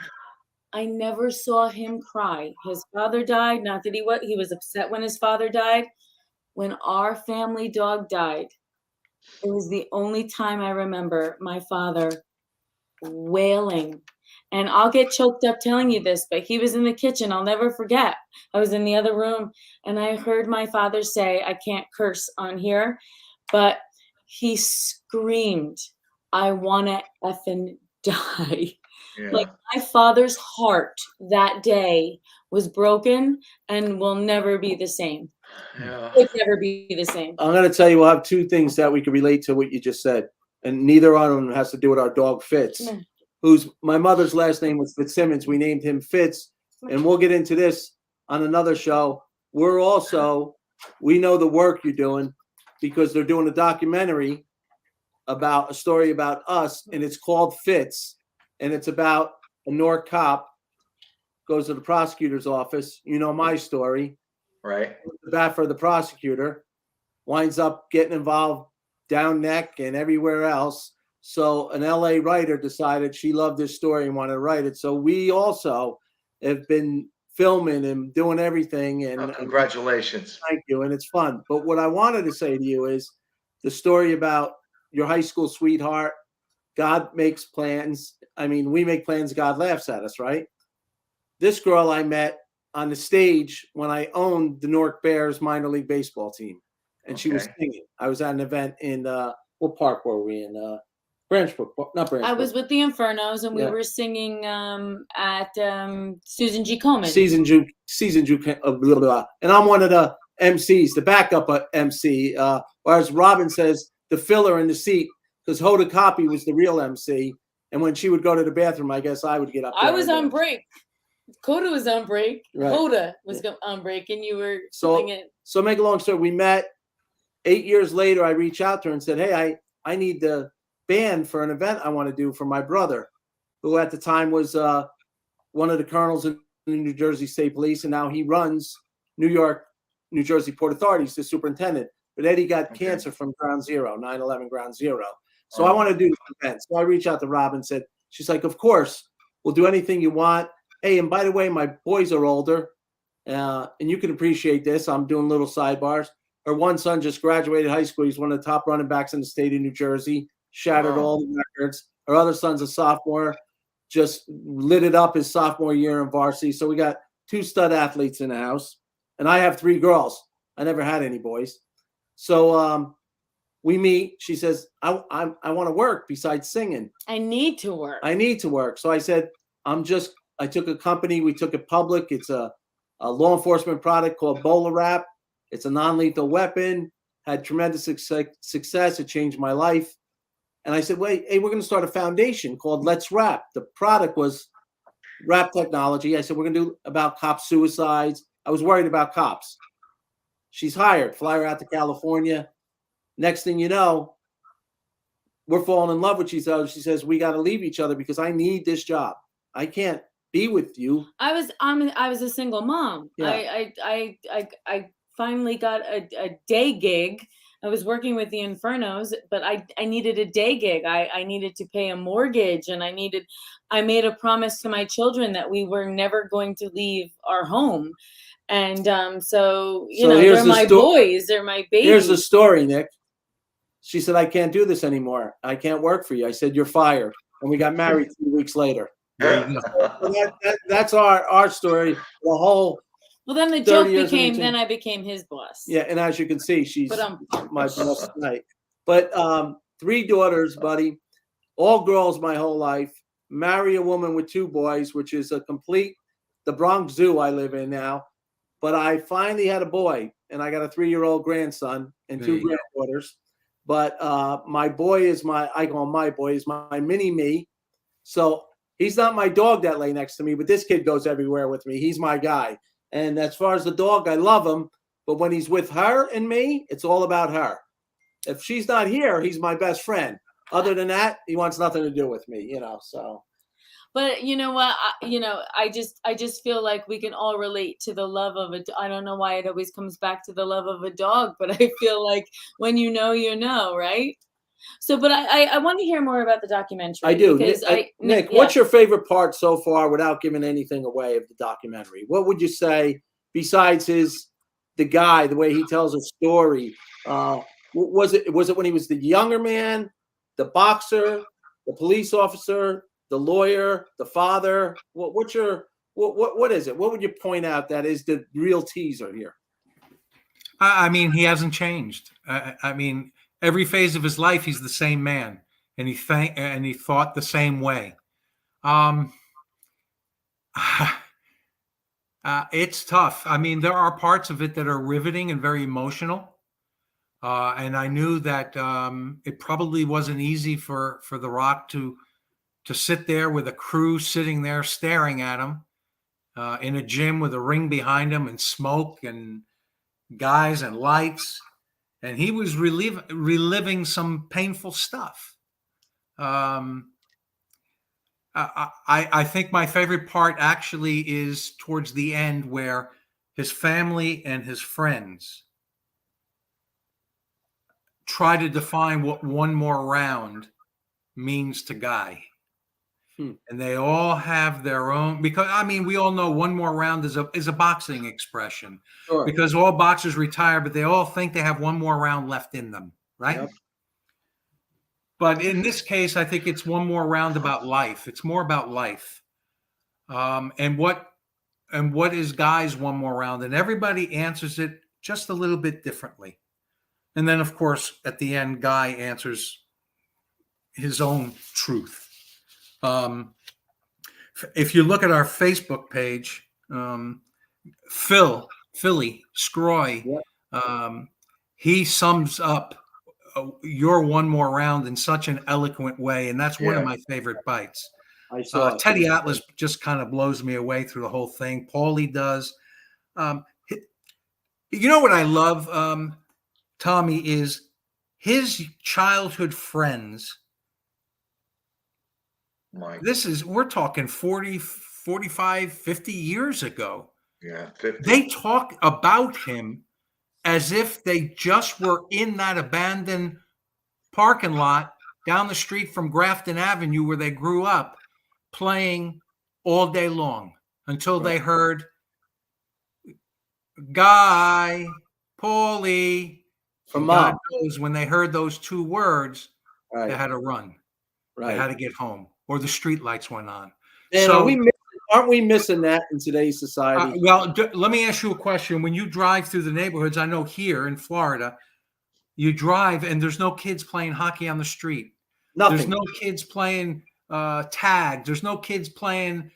[SPEAKER 5] I never saw him cry. His father died, not that he was upset when his father died. When our family dog died, it was the only time I remember my father wailing And I'll get choked up telling you this, but he was in the kitchen. I'll never forget. I was in the other room and I heard my father say, I can't curse on here, but he screamed, I want to effing die.
[SPEAKER 4] Yeah.
[SPEAKER 5] Like my father's heart that day was broken and will never be the same.
[SPEAKER 4] Yeah.
[SPEAKER 5] Would never be the same.
[SPEAKER 3] I'm going to tell you, we'll have two things that we can relate to what you just said, and neither one of them has to do with our dog Fitz, whose my mother's last name was Fitzsimmons. We named him Fitz, and we'll get into this on another show. We know the work you're doing because they're doing a documentary about a story about us, and it's called Fitz, and it's about a Newark cop goes to the prosecutor's office. You know my story.
[SPEAKER 4] Right.
[SPEAKER 3] The bat for the prosecutor winds up getting involved down neck and everywhere else. So an LA writer decided she loved this story and wanted to write it. So we also have been filming and doing everything. And
[SPEAKER 4] congratulations.
[SPEAKER 3] Thank you. And it's fun. But what I wanted to say to you is the story about your high school sweetheart. God makes plans. I mean, we make plans. God laughs at us, right? This girl I met on the stage when I owned the Newark Bears minor league baseball team. And she was singing. I was at an event in, what park were we in? Branchbrook, not Branchbrook.
[SPEAKER 5] I was with the Infernos and we were singing at Susan G. Komen.
[SPEAKER 3] Season Ju, blah, blah. And I'm one of the MCs, the backup MC. Or as Robin says, the filler in the seat, because Hoda Copy was the real MC. And when she would go to the bathroom, I guess I would get up there.
[SPEAKER 5] I was on break. Coda was on break. Right. Hoda was on break, and you were doing it.
[SPEAKER 3] So make a long story, we met 8 years later. I reached out to her and said, hey, I need the band for an event I want to do for my brother, who at the time was one of the colonels in the New Jersey State Police, and now he runs New York, New Jersey Port Authority. He's the superintendent. But Eddie got cancer from Ground Zero, 9/11 Ground Zero. So I want to do this event. So I reached out to Rob and said, she's like, of course, we'll do anything you want. Hey, and by the way, my boys are older, and you can appreciate this. I'm doing little sidebars. Her one son just graduated high school. He's one of the top running backs in the state of New Jersey, shattered all the records. Her other son's a sophomore, just lit it up his sophomore year in varsity. So we got 2 stud athletes in the house, and I have 3 girls. I never had any boys. So we meet. She says, I want to work besides singing.
[SPEAKER 5] I need to work.
[SPEAKER 3] So I said, I took a company. We took it public. It's a law enforcement product called Bowler Wrap. It's a non-lethal weapon. Had tremendous success. It changed my life. And I said, wait, hey, we're going to start a foundation called Let's Wrap. The product was wrap technology. I said, we're going to do about cop suicides. I was worried about cops. She's hired. Fly her out to California. Next thing you know, we're falling in love with each other. She says, we got to leave each other because I need this job. I can't be with you.
[SPEAKER 5] I was a single mom. Yeah. I finally got a day gig. I was working with the Infernos, but I needed a day gig. I needed to pay a mortgage, and I made a promise to my children that we were never going to leave our home. And so they're my boys, they're my babies.
[SPEAKER 3] Here's the story, Nick. She said, I can't do this anymore. I can't work for you. I said, you're fired. And we got married 3 weeks later. That's our story. The whole.
[SPEAKER 5] Well, then the joke became, then I became his boss.
[SPEAKER 3] Yeah, and as you can see, she's my boss tonight. But 3 daughters, buddy, all girls my whole life. Marry a woman with 2 boys, which is the Bronx Zoo I live in now. But I finally had a boy, and I got a 3-year-old grandson and 2 granddaughters. But my boy is I call him my boy, is my mini me. So he's not my dog that lay next to me, but this kid goes everywhere with me. He's my guy. And as far as the dog, I love him. But when he's with her and me, it's all about her. If she's not here, he's my best friend. Other than that, he wants nothing to do with me, so.
[SPEAKER 5] But you know what? I just feel like we can all relate to the love of I don't know why it always comes back to the love of a dog, but I feel like when you know, right? So, but I want to hear more about the documentary.
[SPEAKER 3] I do. Nick, what's your favorite part so far without giving anything away of the documentary? What would you say besides the guy, the way he tells a story? Was it when he was the younger man, the boxer, the police officer, the lawyer, the father? What is it? What would you point out that is the real teaser here?
[SPEAKER 6] I mean, he hasn't changed. I mean, every phase of his life, he's the same man, and he thought the same way. It's tough. I mean, there are parts of it that are riveting and very emotional. And I knew that it probably wasn't easy for The Rock to sit there with a crew sitting there staring at him in a gym with a ring behind him and smoke and guys and lights. And he was reliving some painful stuff. I think my favorite part actually is towards the end, where his family and his friends try to define what one more round means to Guy. And they all have their own, because I mean, we all know one more round is a boxing expression.
[SPEAKER 3] Sure.
[SPEAKER 6] Because all boxers retire, but they all think they have one more round left in them, right?
[SPEAKER 3] Yep.
[SPEAKER 6] But in this case, I think it's one more round about life. It's more about life. And what is Guy's one more round? And everybody answers it just a little bit differently. And then, of course, at the end, Guy answers his own truth. If you look at our Facebook page, Philly Scroy,
[SPEAKER 3] Yep.
[SPEAKER 6] He sums up your one more round in such an eloquent way, and that's one of my favorite bites.
[SPEAKER 3] I saw
[SPEAKER 6] Teddy Atlas just kind of blows me away through the whole thing. Paulie does. You know what I love, Tommy, is his childhood friends. We're talking 40, 45, 50 years ago.
[SPEAKER 4] Yeah, 50.
[SPEAKER 6] They talk about him as if they just were in that abandoned parking lot down the street from Grafton Avenue where they grew up, playing all day long until they heard Guy, Paulie.
[SPEAKER 3] From
[SPEAKER 6] God
[SPEAKER 3] Mom.
[SPEAKER 6] knows when they heard those two words,
[SPEAKER 3] Right.
[SPEAKER 6] they had to run.
[SPEAKER 3] Right.
[SPEAKER 6] They had to get home, or the street lights went on.
[SPEAKER 3] And
[SPEAKER 6] so,
[SPEAKER 3] aren't we missing that in today's society?
[SPEAKER 6] Let me ask you a question. When you drive through the neighborhoods, I know here in Florida, you drive and there's no kids playing hockey on the street.
[SPEAKER 3] Nothing.
[SPEAKER 6] There's no kids playing tag. There's no kids playing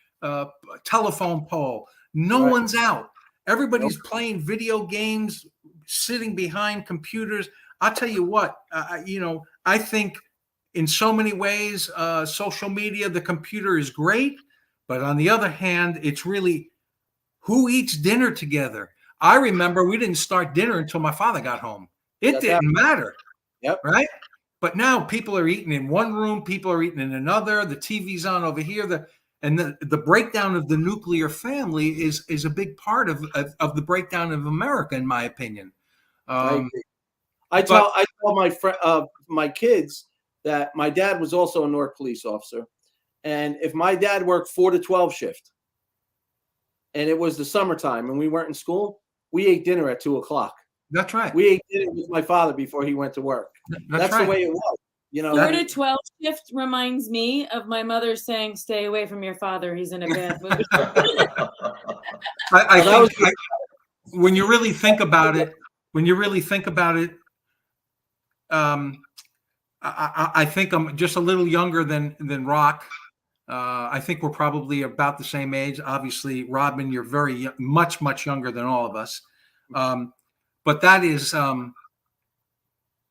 [SPEAKER 6] telephone pole. No one's out. Everybody's playing video games, sitting behind computers. I'll tell you what, I think in so many ways, social media, the computer is great. But on the other hand, it's really who eats dinner together. I remember we didn't start dinner until my father got home. It didn't matter.
[SPEAKER 3] Yep.
[SPEAKER 6] Right? But now people are eating in one room, people are eating in another. The TV's on over here. The breakdown of the nuclear family is a big part of the breakdown of America, in my opinion.
[SPEAKER 3] I tell my kids that my dad was also a Newark police officer. And if my dad worked 4 to 12 shift and it was the summertime and we weren't in school, we ate dinner at 2:00.
[SPEAKER 6] That's right.
[SPEAKER 3] We ate dinner with my father before he went to work. That's right. The way it was.
[SPEAKER 5] 4 to 12 shift reminds me of my mother saying, "Stay away from your father. He's in a bad mood."
[SPEAKER 6] I think when you really think about it, I think I'm just a little younger than Rock. I think we're probably about the same age. Obviously, Rodman, you're very much younger than all of us. But that is,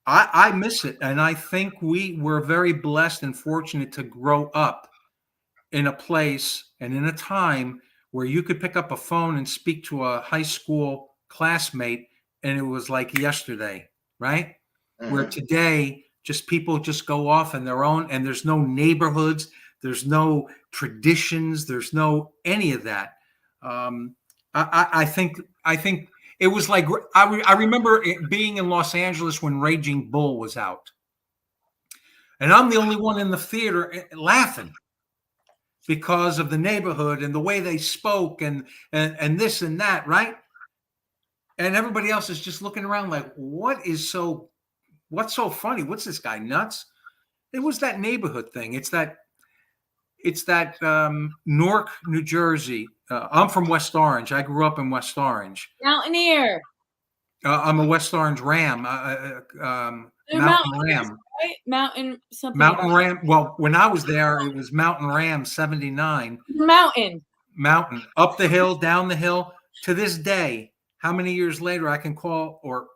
[SPEAKER 6] I miss it, and I think we were very blessed and fortunate to grow up in a place and in a time where you could pick up a phone and speak to a high school classmate, and it was like yesterday, right? Mm-hmm. Where today, people just go off on their own, and there's no neighborhoods, there's no traditions, there's no any of that. I think it was like I remember being in Los Angeles when Raging Bull was out, and I'm the only one in the theater laughing because of the neighborhood and the way they spoke and this and that, right? And everybody else is just looking around like, what's so funny? What's this guy nuts? It was that neighborhood thing. It's that it's that Newark, New Jersey. I'm from West Orange. I grew up in West Orange.
[SPEAKER 5] Mountaineer.
[SPEAKER 6] I'm a West Orange Ram.
[SPEAKER 5] They're
[SPEAKER 6] Mountain
[SPEAKER 5] Mountaineers,
[SPEAKER 6] Ram.
[SPEAKER 5] right? Mountain something.
[SPEAKER 6] Mountain
[SPEAKER 5] about
[SPEAKER 6] Ram. Well, when I was there, it was Mountain Ram 79.
[SPEAKER 5] Mountain.
[SPEAKER 6] Mountain, up the hill, down the hill. To this day, how many years later I can call, or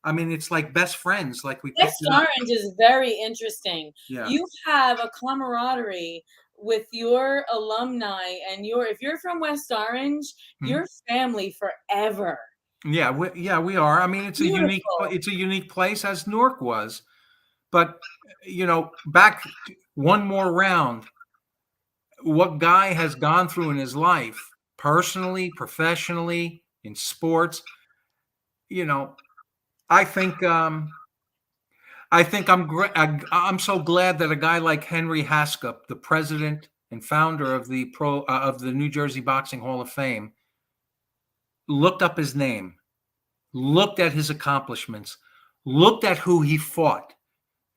[SPEAKER 6] I mean, it's like best friends. Like we.
[SPEAKER 5] West Orange is very interesting.
[SPEAKER 6] Yeah.
[SPEAKER 5] You have a camaraderie with your alumni, and if you're from West Orange, you're family forever.
[SPEAKER 6] Yeah, we are. I mean, it's
[SPEAKER 5] Beautiful.
[SPEAKER 6] a unique place, as Newark was. But back one more round. What Guy has gone through in his life, personally, professionally, in sports, I think I'm so glad that a guy like Henry Hascup, the president and founder of the New Jersey Boxing Hall of Fame, looked up his name, looked at his accomplishments, looked at who he fought.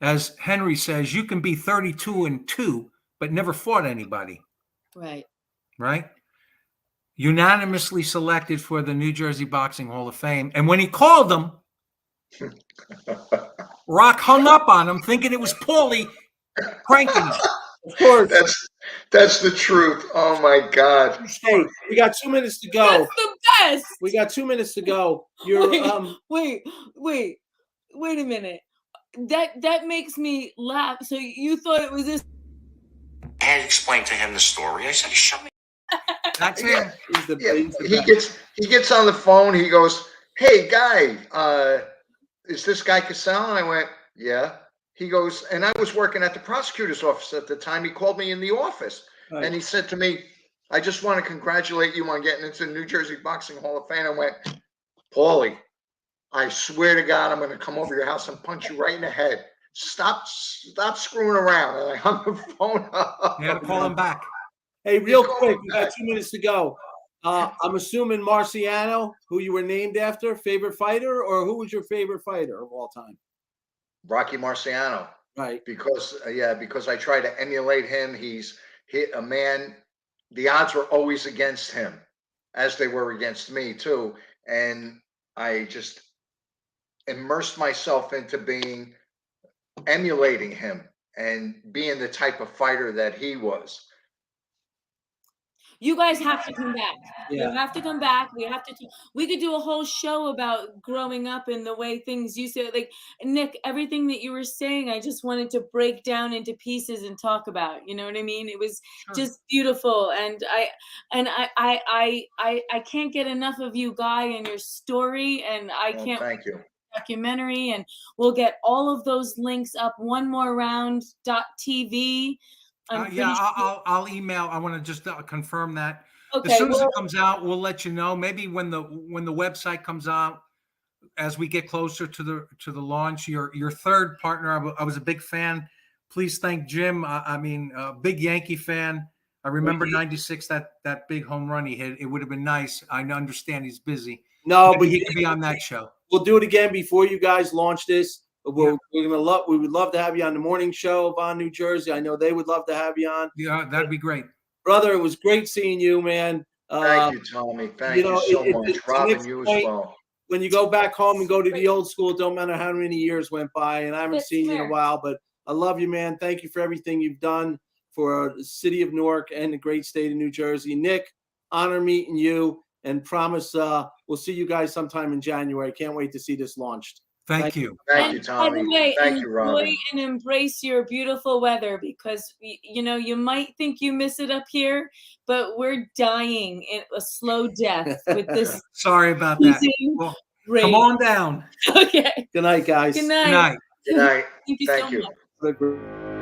[SPEAKER 6] As Henry says, you can be 32-2, but never fought anybody.
[SPEAKER 5] Right.
[SPEAKER 6] Right? Unanimously selected for the New Jersey Boxing Hall of Fame. And when he called him, Rock hung up on him, thinking it was Paulie pranking him.
[SPEAKER 3] Of course.
[SPEAKER 4] That's the truth. Oh my God.
[SPEAKER 3] Hey, we got 2 minutes to go.
[SPEAKER 5] That's the best.
[SPEAKER 3] We got 2 minutes to go. You're
[SPEAKER 5] wait a minute. That makes me laugh. So you thought it was this?
[SPEAKER 2] I had to explain to him the story. I said, "Show me."
[SPEAKER 6] That's him.
[SPEAKER 4] He gets on the phone. He goes, "Hey, Guy, is this Guy Casale?" And I went, "Yeah." He goes, and I was working at the prosecutor's office at the time. He called me in the office, and he said to me, "I just want to congratulate you on getting into the New Jersey Boxing Hall of Fame." I went, "Paulie, I swear to God, I'm going to come over your house and punch you right in the head. Stop screwing around." And I hung the phone up.
[SPEAKER 6] You had to call him back.
[SPEAKER 3] Hey, real quick, we got 2 minutes to go. I'm assuming Marciano, who you were named after, favorite fighter, or who was your favorite fighter of all time?
[SPEAKER 4] Rocky Marciano.
[SPEAKER 3] Right.
[SPEAKER 4] Because I try to emulate him. He's a man. The odds were always against him, as they were against me too. And I just immersed myself into emulating him and being the type of fighter that he was.
[SPEAKER 5] You guys have to come back.
[SPEAKER 3] Yeah.
[SPEAKER 5] You have to come back. We could do a whole show about growing up and the way things used to, like, Nick, everything that you were saying, I just wanted to break down into pieces and talk about, you know what I mean? It was just beautiful. And I can't get enough of you, Guy, and your story. And I can't.
[SPEAKER 4] Thank you.
[SPEAKER 5] Documentary, and we'll get all of those links up. onemoreround.tv.
[SPEAKER 6] I'll email. I want to just confirm that.
[SPEAKER 5] Okay,
[SPEAKER 6] as soon as it comes out, we'll let you know. Maybe when the website comes out, as we get closer to the launch. Your third partner, I was a big fan. Please thank Jim. I mean, big Yankee fan. I remember '96 that big home run he hit. It would have been nice. I understand he's busy.
[SPEAKER 3] No,
[SPEAKER 6] but he could be on that show.
[SPEAKER 3] We'll do it again before you guys launch this. We would love to have you on the morning show of On New Jersey. I know they would love to have you on.
[SPEAKER 6] Yeah, that'd be great,
[SPEAKER 3] brother. It was great seeing you, man.
[SPEAKER 4] Thank you, Tommy. Thank you so much. Robin, you as well.
[SPEAKER 3] When you go back home and go to the old school, it don't matter how many years went by, and I haven't seen you in a while, but I love you, man. Thank you for everything you've done for the city of Newark and the great state of New Jersey. Nick, honor meeting you, and promise we'll see you guys sometime in January. Can't wait to see this launched.
[SPEAKER 6] Thank you.
[SPEAKER 4] Thank you, Tommy.
[SPEAKER 5] By the way,
[SPEAKER 4] Thank you, Robin.
[SPEAKER 5] enjoy and embrace your beautiful weather, because you might think you miss it up here, but we're dying in a slow death with this.
[SPEAKER 6] Sorry about that. Well, come on down.
[SPEAKER 5] Okay.
[SPEAKER 3] Good night, guys.
[SPEAKER 5] Good night.
[SPEAKER 6] Good night.
[SPEAKER 4] Good night.
[SPEAKER 5] Thank you so much.